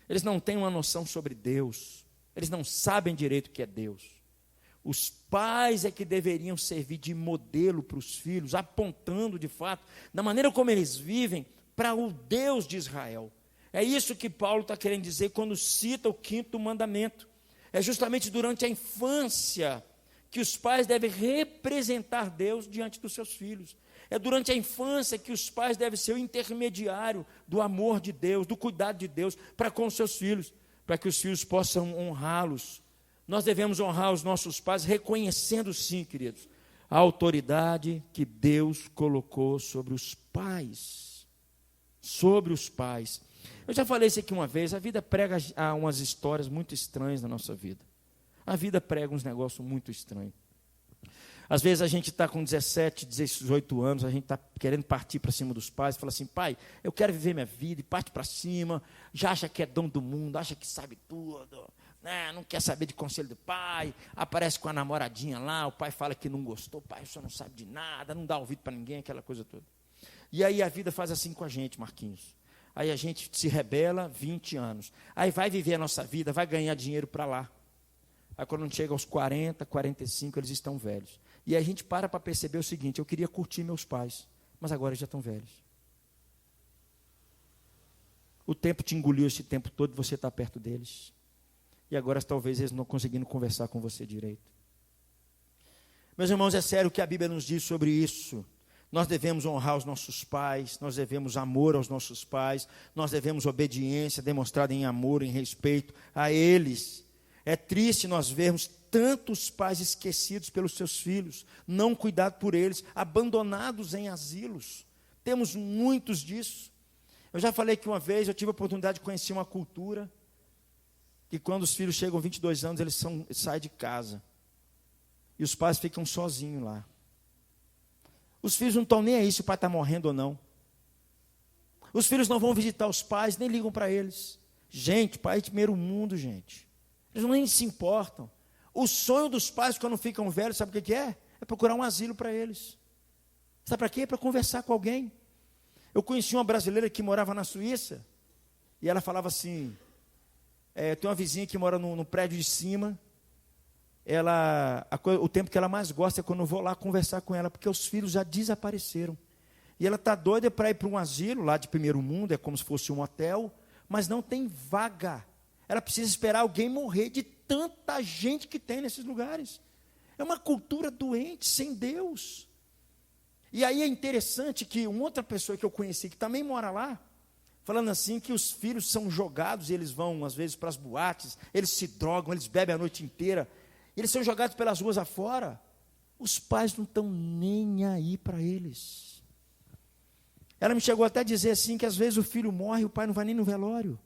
eles não têm uma noção sobre Deus, eles não sabem direito o que é Deus. Os pais é que deveriam servir de modelo para os filhos, apontando de fato, da maneira como eles vivem, para o Deus de Israel. É isso que Paulo está querendo dizer quando cita o 5º mandamento. É justamente durante a infância que os pais devem representar Deus diante dos seus filhos. É durante a infância que os pais devem ser o intermediário do amor de Deus, do cuidado de Deus para com os seus filhos, para que os filhos possam honrá-los. Nós devemos honrar os nossos pais, reconhecendo sim, queridos, a autoridade que Deus colocou sobre os pais. Sobre os pais. Eu já falei isso aqui uma vez, a vida prega umas histórias muito estranhas na nossa vida. A vida prega uns negócios muito estranhos. Às vezes a gente está com 17, 18 anos, a gente está querendo partir para cima dos pais, fala assim: pai, eu quero viver minha vida, e parte para cima, já acha que é dono do mundo, acha que sabe tudo. Não quer saber de conselho do pai, aparece com a namoradinha lá, o pai fala que não gostou, pai, o senhor não sabe de nada, não dá ouvido para ninguém, aquela coisa toda. E aí a vida faz assim com a gente, Marquinhos. Aí a gente se rebela 20 anos. Aí vai viver a nossa vida, vai ganhar dinheiro para lá. Aí quando chega aos 40, 45, eles estão velhos. E a gente para perceber o seguinte: eu queria curtir meus pais, mas agora eles já estão velhos. O tempo te engoliu esse tempo todo e você está perto deles. E agora talvez eles não conseguindo conversar com você direito. Meus irmãos, é sério o que a Bíblia nos diz sobre isso. Nós devemos honrar os nossos pais, nós devemos amor aos nossos pais, nós devemos obediência demonstrada em amor, em respeito a eles. É triste nós vermos tantos pais esquecidos pelos seus filhos, não cuidados por eles, abandonados em asilos. Temos muitos disso. Eu já falei que uma vez eu tive a oportunidade de conhecer uma cultura que quando os filhos chegam a 22 anos, eles saem de casa. E os pais ficam sozinhos lá. Os filhos não estão nem aí se o pai está morrendo ou não. Os filhos não vão visitar os pais, nem ligam para eles. Gente, pai é de primeiro mundo, gente. Eles nem se importam. O sonho dos pais, quando ficam velhos, sabe o que é? É procurar um asilo para eles. Sabe para quê? Para conversar com alguém. Eu conheci uma brasileira que morava na Suíça, e ela falava assim, tem uma vizinha que mora no prédio de cima, o tempo que ela mais gosta é quando eu vou lá conversar com ela, porque os filhos já desapareceram. E ela está doida para ir para um asilo, lá de primeiro mundo, é como se fosse um hotel, mas não tem vaga. Ela precisa esperar alguém morrer de tanta gente que tem nesses lugares. É uma cultura doente, sem Deus. E aí é interessante que uma outra pessoa que eu conheci, que também mora lá, falando assim que os filhos são jogados, e eles vão às vezes para as boates, eles se drogam, eles bebem a noite inteira, eles são jogados pelas ruas afora. Os pais não estão nem aí para eles. Ela me chegou até a dizer assim, que às vezes o filho morre e o pai não vai nem no velório,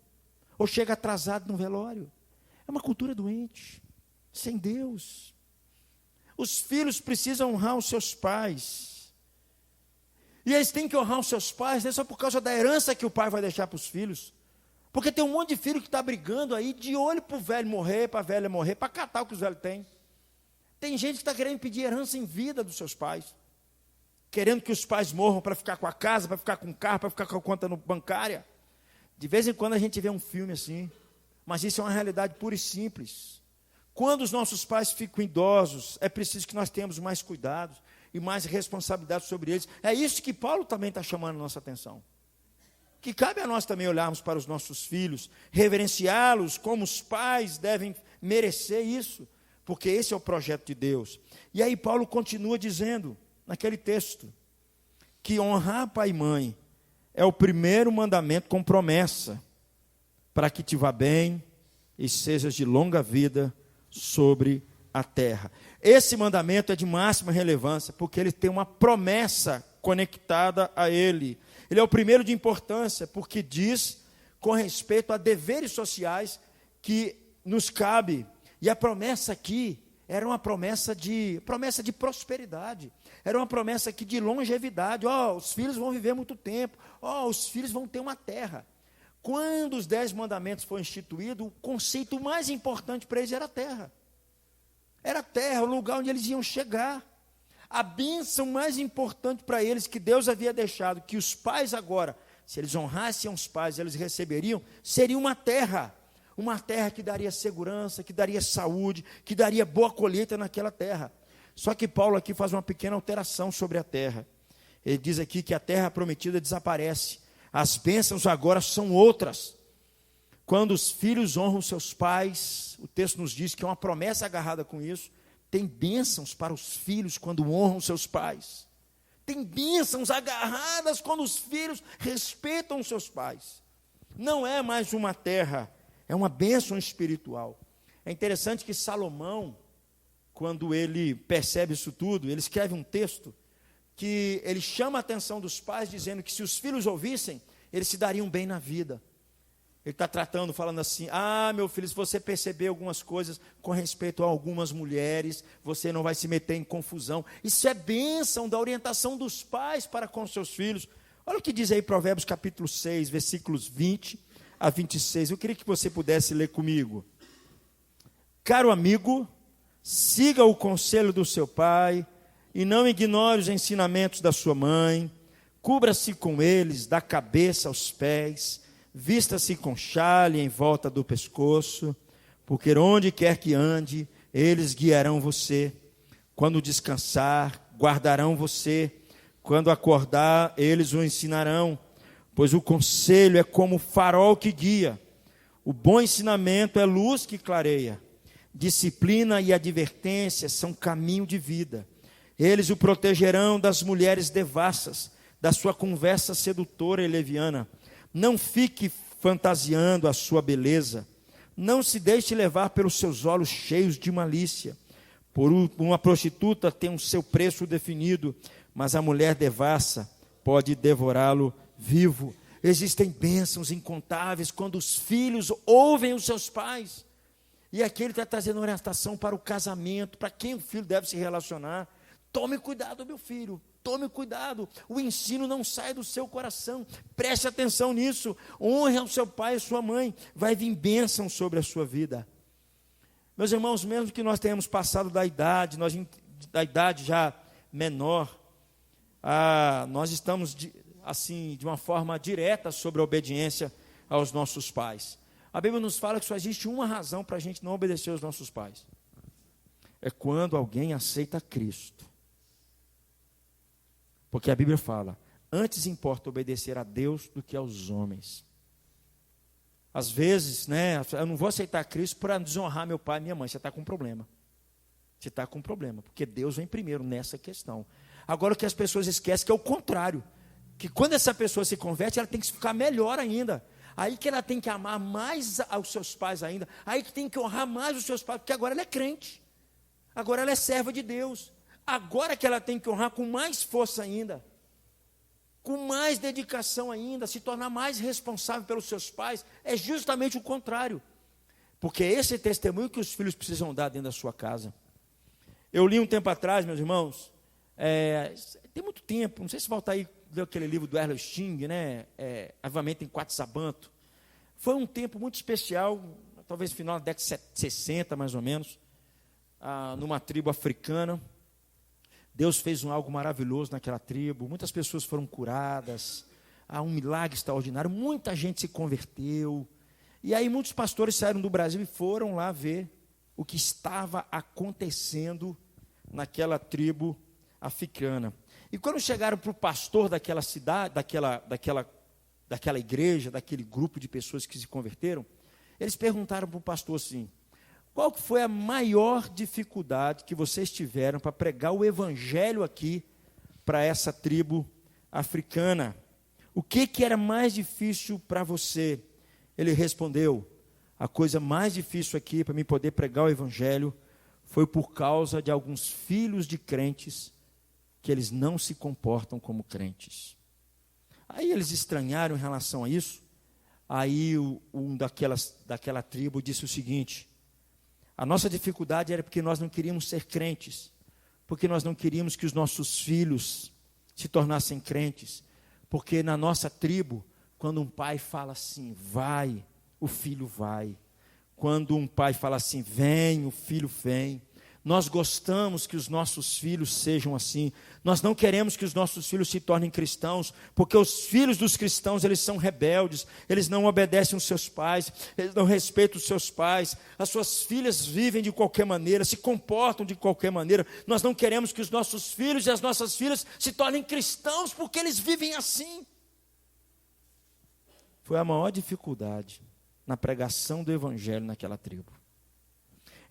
ou chega atrasado no velório. É uma cultura doente, sem Deus. Os filhos precisam honrar os seus pais. E eles têm que honrar os seus pais, não é só por causa da herança que o pai vai deixar para os filhos. Porque tem um monte de filho que está brigando aí, de olho para o velho morrer, para a velha morrer, para catar o que os velhos têm. Tem gente que está querendo pedir herança em vida dos seus pais. Querendo que os pais morram para ficar com a casa, para ficar com o carro, para ficar com a conta bancária. De vez em quando a gente vê um filme assim. Mas isso é uma realidade pura e simples. Quando os nossos pais ficam idosos, é preciso que nós tenhamos mais cuidados e mais responsabilidade sobre eles. É isso que Paulo também está chamando a nossa atenção. Que cabe a nós também olharmos para os nossos filhos, reverenciá-los como os pais devem merecer isso, porque esse é o projeto de Deus. E aí Paulo continua dizendo, naquele texto, que honrar pai e mãe é o primeiro mandamento com promessa, para que te vá bem e sejas de longa vida sobre a terra. Esse mandamento é de máxima relevância, porque ele tem uma promessa conectada a ele. Ele é o primeiro de importância, porque diz com respeito a deveres sociais que nos cabe. E a promessa aqui era uma promessa de prosperidade. Era uma promessa aqui de longevidade. Os filhos vão viver muito tempo. Os filhos vão ter uma terra. Quando os 10 mandamentos foram instituídos, o conceito mais importante para eles era a terra. Era a terra, o lugar onde eles iam chegar. A bênção mais importante para eles que Deus havia deixado, que os pais agora, se eles honrassem os pais, eles receberiam, seria uma terra que daria segurança, que daria saúde, que daria boa colheita naquela terra. Só que Paulo aqui faz uma pequena alteração sobre a terra. Ele diz aqui que a terra prometida desaparece, as bênçãos agora são outras. Quando os filhos honram seus pais, o texto nos diz que é uma promessa agarrada com isso. Tem bênçãos para os filhos quando honram seus pais. Tem bênçãos agarradas quando os filhos respeitam seus pais. Não é mais uma terra, é uma bênção espiritual. É interessante que Salomão, quando ele percebe isso tudo, ele escreve um texto que ele chama a atenção dos pais, dizendo que se os filhos ouvissem, eles se dariam bem na vida. Ele está tratando, falando assim, meu filho, se você perceber algumas coisas com respeito a algumas mulheres, você não vai se meter em confusão. Isso é bênção da orientação dos pais para com seus filhos. Olha o que diz aí Provérbios capítulo 6, versículos 20 a 26. Eu queria que você pudesse ler comigo. Caro amigo, siga o conselho do seu pai e não ignore os ensinamentos da sua mãe. Cubra-se com eles da cabeça aos pés. Vista-se com xale em volta do pescoço, porque onde quer que ande, eles guiarão você. Quando descansar, guardarão você. Quando acordar, eles o ensinarão. Pois o conselho é como farol que guia. O bom ensinamento é luz que clareia. Disciplina e advertência são caminho de vida. Eles o protegerão das mulheres devassas, da sua conversa sedutora e leviana. Não fique fantasiando a sua beleza. Não se deixe levar pelos seus olhos cheios de malícia. Por uma prostituta tem o seu preço definido, mas a mulher devassa pode devorá-lo vivo. Existem bênçãos incontáveis quando os filhos ouvem os seus pais. E aqui ele está trazendo orientação para o casamento, para quem o filho deve se relacionar. Tome cuidado, meu filho, tome cuidado. O ensino não sai do seu coração. Preste atenção nisso. Honre ao seu pai e sua mãe. Vai vir bênção sobre a sua vida. Meus irmãos, mesmo que nós tenhamos passado da idade, da idade já menor, nós estamos assim, de uma forma direta sobre a obediência aos nossos pais. A Bíblia nos fala que só existe uma razão para a gente não obedecer aos nossos pais. É quando alguém aceita Cristo. Porque a Bíblia fala, antes importa obedecer a Deus do que aos homens. Às vezes, eu não vou aceitar Cristo para desonrar meu pai e minha mãe. Você está com um problema. Você está com um problema, porque Deus vem primeiro nessa questão. Agora o que as pessoas esquecem que é o contrário. Que quando essa pessoa se converte, ela tem que ficar melhor ainda. Aí que ela tem que amar mais aos seus pais ainda. Aí que tem que honrar mais os seus pais, porque agora ela é crente. Agora ela é serva de Deus. Agora que ela tem que honrar com mais força ainda. Com mais dedicação ainda, se tornar mais responsável pelos seus pais. É justamente o contrário. Porque é esse testemunho que os filhos precisam dar dentro da sua casa. Eu li um tempo atrás, meus irmãos, tem muito tempo, não sei se voltar aí, leu aquele livro do Errol Sting, Avivamento em Quatsabanto. Foi um tempo muito especial, talvez no final da década de 60, mais ou menos, numa tribo africana. Deus fez algo maravilhoso naquela tribo, muitas pessoas foram curadas, um milagre extraordinário, muita gente se converteu. E aí muitos pastores saíram do Brasil e foram lá ver o que estava acontecendo naquela tribo africana. E quando chegaram para o pastor daquela cidade, daquela igreja, daquele grupo de pessoas que se converteram, eles perguntaram para o pastor assim, qual que foi a maior dificuldade que vocês tiveram para pregar o evangelho aqui para essa tribo africana? O que era mais difícil para você? Ele respondeu, a coisa mais difícil aqui para mim poder pregar o evangelho foi por causa de alguns filhos de crentes que eles não se comportam como crentes. Aí eles estranharam em relação a isso. Aí um daquela tribo disse o seguinte, a nossa dificuldade era porque nós não queríamos ser crentes, porque nós não queríamos que os nossos filhos se tornassem crentes, porque na nossa tribo, quando um pai fala assim, vai, o filho vai. Quando um pai fala assim, vem, o filho vem. Nós gostamos que os nossos filhos sejam assim. Nós não queremos que os nossos filhos se tornem cristãos, porque os filhos dos cristãos, eles são rebeldes, eles não obedecem aos seus pais, eles não respeitam os seus pais, as suas filhas vivem de qualquer maneira, se comportam de qualquer maneira. Nós não queremos que os nossos filhos e as nossas filhas se tornem cristãos, porque eles vivem assim. Foi a maior dificuldade na pregação do evangelho naquela tribo.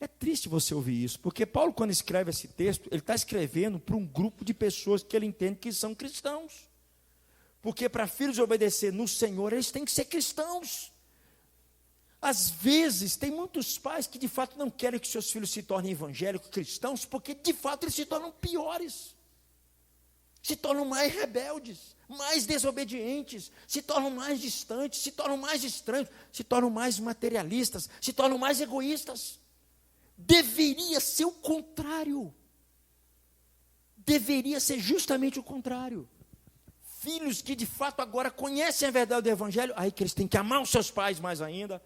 É triste você ouvir isso, porque Paulo, quando escreve esse texto, ele está escrevendo para um grupo de pessoas que ele entende que são cristãos. Porque para filhos obedecer no Senhor, eles têm que ser cristãos. Às vezes, tem muitos pais que de fato não querem que seus filhos se tornem evangélicos, cristãos, porque de fato eles se tornam piores. Se tornam mais rebeldes, mais desobedientes, se tornam mais distantes, se tornam mais estranhos, se tornam mais materialistas, se tornam mais egoístas. Deveria ser o contrário. Deveria ser justamente o contrário. Filhos que de fato agora conhecem a verdade do evangelho, aí que eles têm que amar os seus pais mais ainda,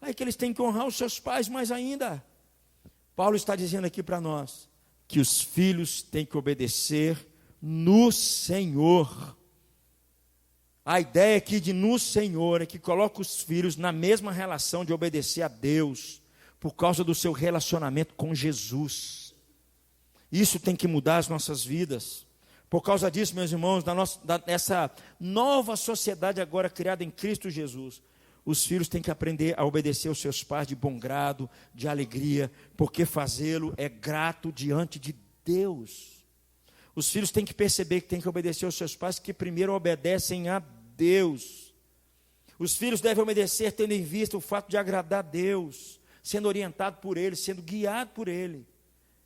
aí que eles têm que honrar os seus pais mais ainda. Paulo está dizendo aqui para nós que os filhos têm que obedecer no Senhor. A ideia aqui de no Senhor é que coloca os filhos na mesma relação de obedecer a Deus, por causa do seu relacionamento com Jesus. Isso tem que mudar as nossas vidas. Por causa disso, meus irmãos, dessa nova sociedade agora criada em Cristo Jesus, os filhos têm que aprender a obedecer aos seus pais de bom grado, de alegria, porque fazê-lo é grato diante de Deus. Os filhos têm que perceber que têm que obedecer aos seus pais, que primeiro obedecem a Deus. Os filhos devem obedecer tendo em vista o fato de agradar a Deus, sendo orientado por Ele, sendo guiado por Ele.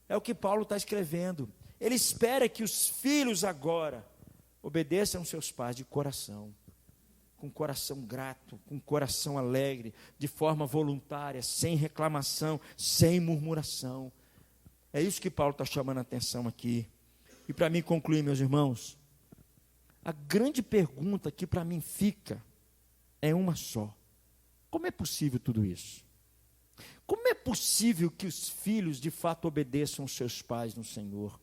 É o que Paulo está escrevendo. Ele espera que os filhos agora obedeçam aos seus pais de coração, com coração grato, com coração alegre, de forma voluntária, sem reclamação, sem murmuração. É isso que Paulo está chamando a atenção aqui. E para mim concluir, meus irmãos, a grande pergunta que para mim fica é uma só: como é possível tudo isso? Como é possível que os filhos de fato obedeçam aos seus pais no Senhor?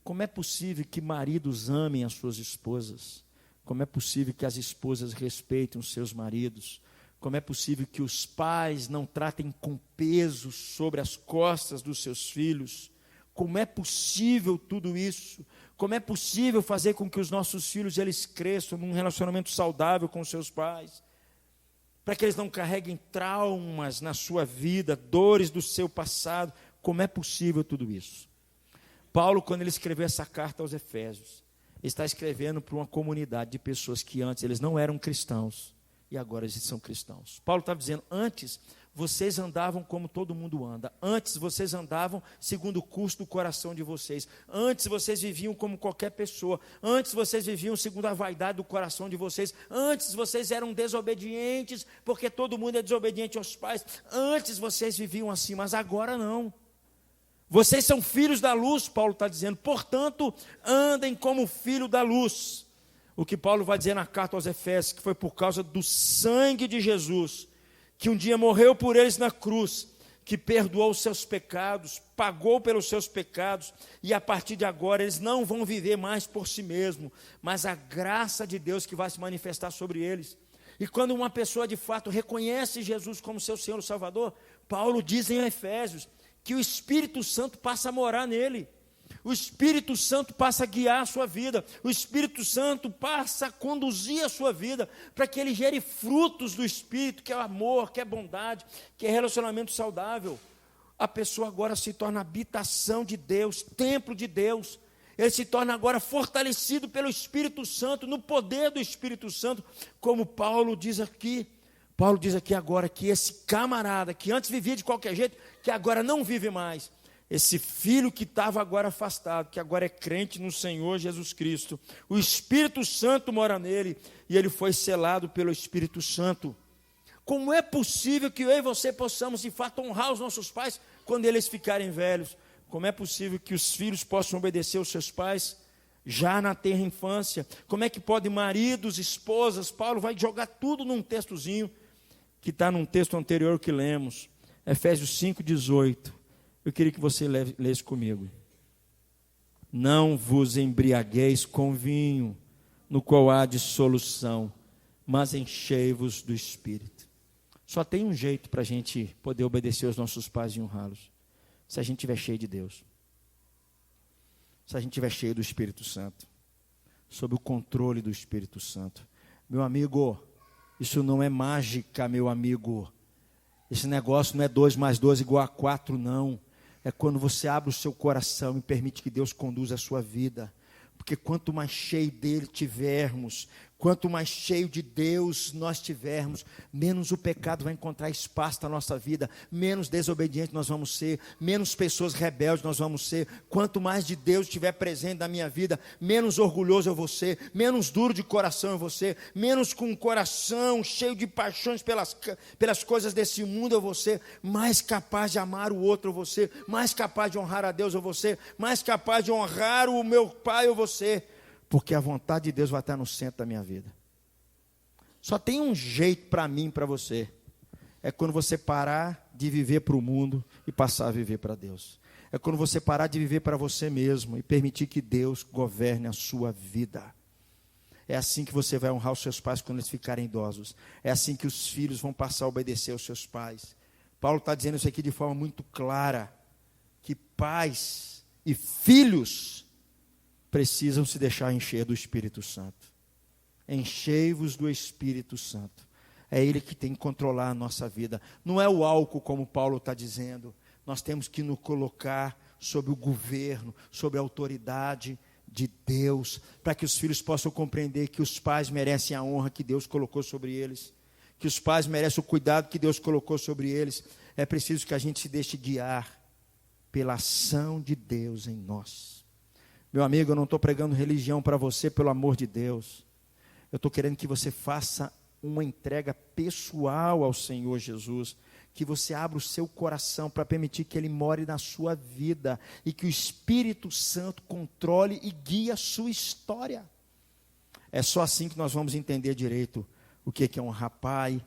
Como é possível que maridos amem as suas esposas? Como é possível que as esposas respeitem os seus maridos? Como é possível que os pais não tratem com peso sobre as costas dos seus filhos? Como é possível tudo isso? Como é possível fazer com que os nossos filhos eles cresçam num relacionamento saudável com os seus pais? Para que eles não carreguem traumas na sua vida, dores do seu passado. Como é possível tudo isso? Paulo, quando ele escreveu essa carta aos Efésios, está escrevendo para uma comunidade de pessoas que antes eles não eram cristãos e agora eles são cristãos. Paulo está dizendo: antes vocês andavam como todo mundo anda, antes vocês andavam segundo o curso do coração de vocês, antes vocês viviam como qualquer pessoa, antes vocês viviam segundo a vaidade do coração de vocês, antes vocês eram desobedientes, porque todo mundo é desobediente aos pais, antes vocês viviam assim, mas agora não. Vocês são filhos da luz, Paulo está dizendo, portanto, andem como filho da luz. O que Paulo vai dizer na carta aos Efésios, que foi por causa do sangue de Jesus, que um dia morreu por eles na cruz, que perdoou os seus pecados, pagou pelos seus pecados, e a partir de agora eles não vão viver mais por si mesmos, mas a graça de Deus que vai se manifestar sobre eles. E quando uma pessoa de fato reconhece Jesus como seu Senhor e Salvador, Paulo diz em Efésios, que o Espírito Santo passa a morar nele, o Espírito Santo passa a guiar a sua vida, o Espírito Santo passa a conduzir a sua vida, para que ele gere frutos do Espírito, que é o amor, que é bondade, que é relacionamento saudável. A pessoa agora se torna habitação de Deus, templo de Deus, ele se torna agora fortalecido pelo Espírito Santo, no poder do Espírito Santo, como Paulo diz aqui. Paulo diz aqui agora que esse camarada, que antes vivia de qualquer jeito, que agora não vive mais, esse filho que estava agora afastado, que agora é crente no Senhor Jesus Cristo, o Espírito Santo mora nele, e ele foi selado pelo Espírito Santo. Como é possível que eu e você possamos de fato honrar os nossos pais, quando eles ficarem velhos? Como é possível que os filhos possam obedecer aos seus pais, já na tenra infância? Como é que podem maridos, esposas? Paulo vai jogar tudo num textozinho, que está num texto anterior que lemos, Efésios 5,18. Eu queria que você lesse comigo. Não vos embriagueis com vinho, no qual há dissolução, mas enchei-vos do Espírito. Só tem um jeito para a gente poder obedecer aos nossos pais e honrá-los: se a gente estiver cheio de Deus, se a gente estiver cheio do Espírito Santo, sob o controle do Espírito Santo. Meu amigo, isso não é mágica, meu amigo. Esse negócio não é 2 mais 2 igual a 4, não. É quando você abre o seu coração e permite que Deus conduza a sua vida. Porque quanto mais cheio dele tivermos, quanto mais cheio de Deus nós tivermos, menos o pecado vai encontrar espaço na nossa vida, menos desobedientes nós vamos ser, menos pessoas rebeldes nós vamos ser. Quanto mais de Deus estiver presente na minha vida, menos orgulhoso eu vou ser, menos duro de coração eu vou ser, menos com o coração cheio de paixões pelas coisas desse mundo eu vou ser, mais capaz de amar o outro eu vou ser, mais capaz de honrar a Deus eu vou ser, mais capaz de honrar o meu pai eu vou ser, porque a vontade de Deus vai estar no centro da minha vida. Só tem um jeito para mim e para você, é quando você parar de viver para o mundo e passar a viver para Deus. É quando você parar de viver para você mesmo e permitir que Deus governe a sua vida. É assim que você vai honrar os seus pais quando eles ficarem idosos. É assim que os filhos vão passar a obedecer aos seus pais. Paulo está dizendo isso aqui de forma muito clara, que pais e filhos precisam se deixar encher do Espírito Santo. Enchei-vos do Espírito Santo. É Ele que tem que controlar a nossa vida. Não é o álcool, como Paulo está dizendo. Nós temos que nos colocar sob o governo, sob a autoridade de Deus, para que os filhos possam compreender que os pais merecem a honra que Deus colocou sobre eles, que os pais merecem o cuidado que Deus colocou sobre eles. É preciso que a gente se deixe guiar pela ação de Deus em nós. Meu amigo, eu não estou pregando religião para você, pelo amor de Deus. Eu estou querendo que você faça uma entrega pessoal ao Senhor Jesus, que você abra o seu coração para permitir que Ele more na sua vida e que o Espírito Santo controle e guie a sua história. É só assim que nós vamos entender direito o que é honrar pai,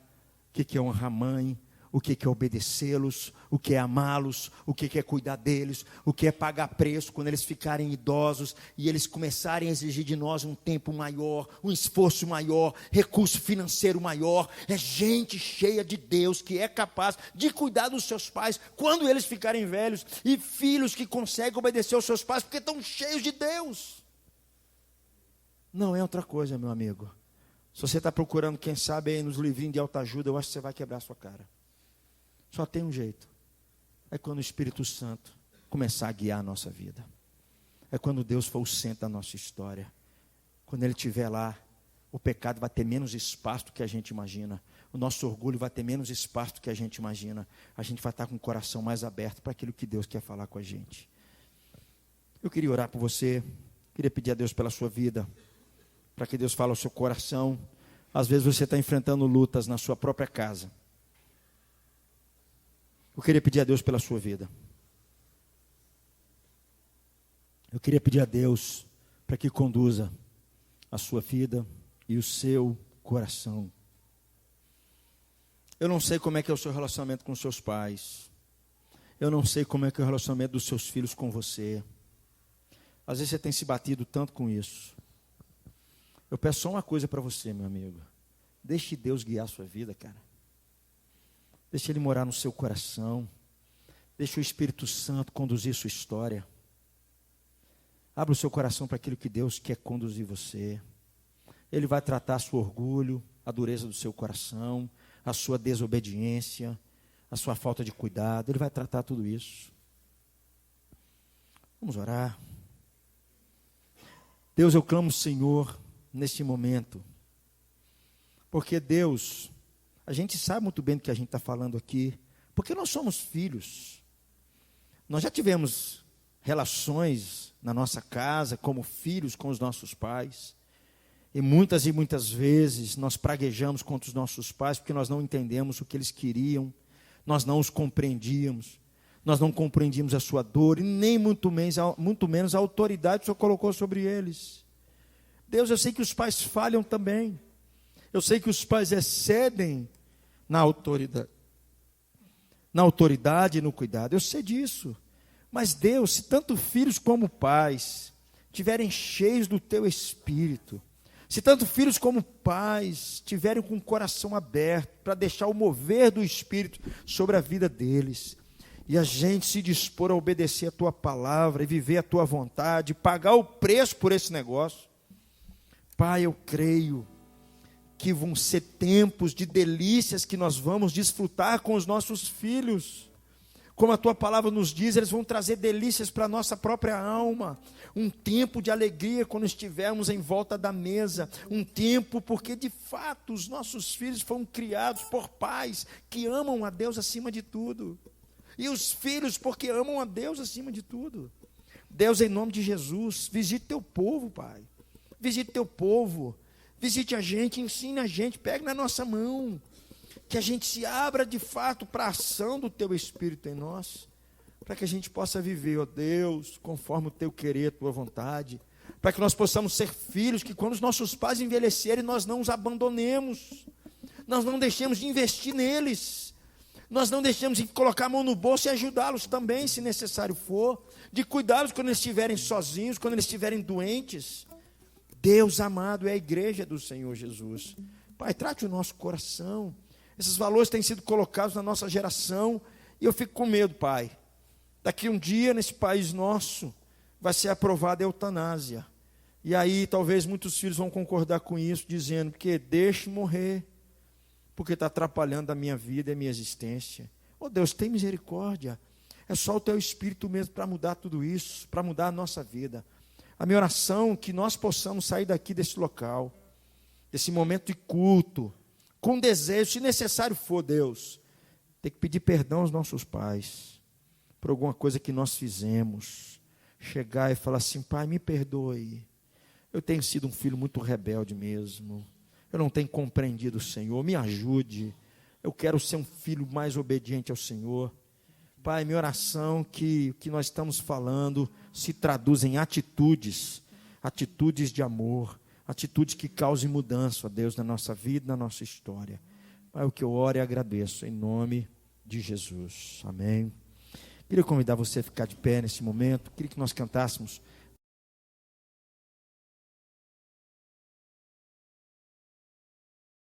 o que é honrar mãe, o que é obedecê-los, o que é amá-los, o que é cuidar deles, o que é pagar preço quando eles ficarem idosos e eles começarem a exigir de nós um tempo maior, um esforço maior, recurso financeiro maior. É gente cheia de Deus que é capaz de cuidar dos seus pais quando eles ficarem velhos, e filhos que conseguem obedecer aos seus pais porque estão cheios de Deus. Não é outra coisa, meu amigo. Se você está procurando, quem sabe, aí nos livrinhos de autoajuda, eu acho que você vai quebrar a sua cara. Só tem um jeito. É quando o Espírito Santo começar a guiar a nossa vida. É quando Deus for o centro da nossa história. Quando Ele estiver lá, o pecado vai ter menos espaço do que a gente imagina. O nosso orgulho vai ter menos espaço do que a gente imagina. A gente vai estar com o coração mais aberto para aquilo que Deus quer falar com a gente. Eu queria orar por você. Queria pedir a Deus pela sua vida, para que Deus fale ao seu coração. Às vezes você está enfrentando lutas na sua própria casa. Eu queria pedir a Deus pela sua vida. Eu queria pedir a Deus para que conduza a sua vida e o seu coração. Eu não sei como é que é o seu relacionamento com os seus pais. Eu não sei como é que é o relacionamento dos seus filhos com você. Às vezes você tem se batido tanto com isso. Eu peço só uma coisa para você, meu amigo. Deixe Deus guiar a sua vida, cara. Deixe Ele morar no seu coração. Deixe o Espírito Santo conduzir sua história. Abra o seu coração para aquilo que Deus quer conduzir você. Ele vai tratar seu orgulho, a dureza do seu coração, a sua desobediência, a sua falta de cuidado. Ele vai tratar tudo isso. Vamos orar. Deus, eu clamo, Senhor, neste momento. Porque Deus, a gente sabe muito bem do que a gente está falando aqui, porque nós somos filhos. Nós já tivemos relações na nossa casa, como filhos com os nossos pais, e muitas vezes nós praguejamos contra os nossos pais, porque nós não entendemos o que eles queriam, nós não os compreendíamos, nós não compreendíamos a sua dor, e nem muito menos a autoridade que o Senhor colocou sobre eles. Deus, eu sei que os pais falham também, eu sei que os pais excedem na autoridade e no cuidado, eu sei disso. Mas Deus, se tanto filhos como pais tiverem cheios do Teu Espírito, se tanto filhos como pais tiverem com o coração aberto para deixar o mover do Espírito sobre a vida deles, e a gente se dispor a obedecer a Tua palavra e viver a Tua vontade, pagar o preço por esse negócio, Pai, eu creio que vão ser tempos de delícias que nós vamos desfrutar com os nossos filhos. Como a Tua palavra nos diz, eles vão trazer delícias para a nossa própria alma. Um tempo de alegria quando estivermos em volta da mesa. Um tempo porque de fato os nossos filhos foram criados por pais que amam a Deus acima de tudo. E os filhos porque amam a Deus acima de tudo. Deus, em nome de Jesus, visite Teu povo, Pai. Visite Teu povo. Visite a gente, ensine a gente, pegue na nossa mão. Que a gente se abra de fato para a ação do Teu Espírito em nós, para que a gente possa viver, ó Deus, conforme o Teu querer, a Tua vontade, para que nós possamos ser filhos, que quando os nossos pais envelhecerem, nós não os abandonemos, nós não deixemos de investir neles, nós não deixemos de colocar a mão no bolso e ajudá-los também, se necessário for, de cuidá-los quando eles estiverem sozinhos, quando eles estiverem doentes. Deus amado, é a igreja do Senhor Jesus. Pai, trate o nosso coração. Esses valores têm sido colocados na nossa geração, e eu fico com medo, Pai. Daqui um dia, nesse país nosso, vai ser aprovada a eutanásia. E aí talvez muitos filhos vão concordar com isso, dizendo que deixe morrer, porque está atrapalhando a minha vida e a minha existência. Oh Deus, tem misericórdia. É só o teu Espírito mesmo para mudar tudo isso, para mudar a nossa vida. A minha oração é que nós possamos sair daqui desse local, desse momento de culto, com desejo, se necessário for, Deus, ter que pedir perdão aos nossos pais, por alguma coisa que nós fizemos, chegar e falar assim: Pai, me perdoe, eu tenho sido um filho muito rebelde mesmo, eu não tenho compreendido o Senhor, me ajude, eu quero ser um filho mais obediente ao Senhor. Pai, minha oração que o que nós estamos falando se traduz em atitudes de amor, atitudes que causem mudança, ó Deus, na nossa vida, na nossa história. Pai, o que eu oro e agradeço, em nome de Jesus. Amém. Queria convidar você a ficar de pé nesse momento, queria que nós cantássemos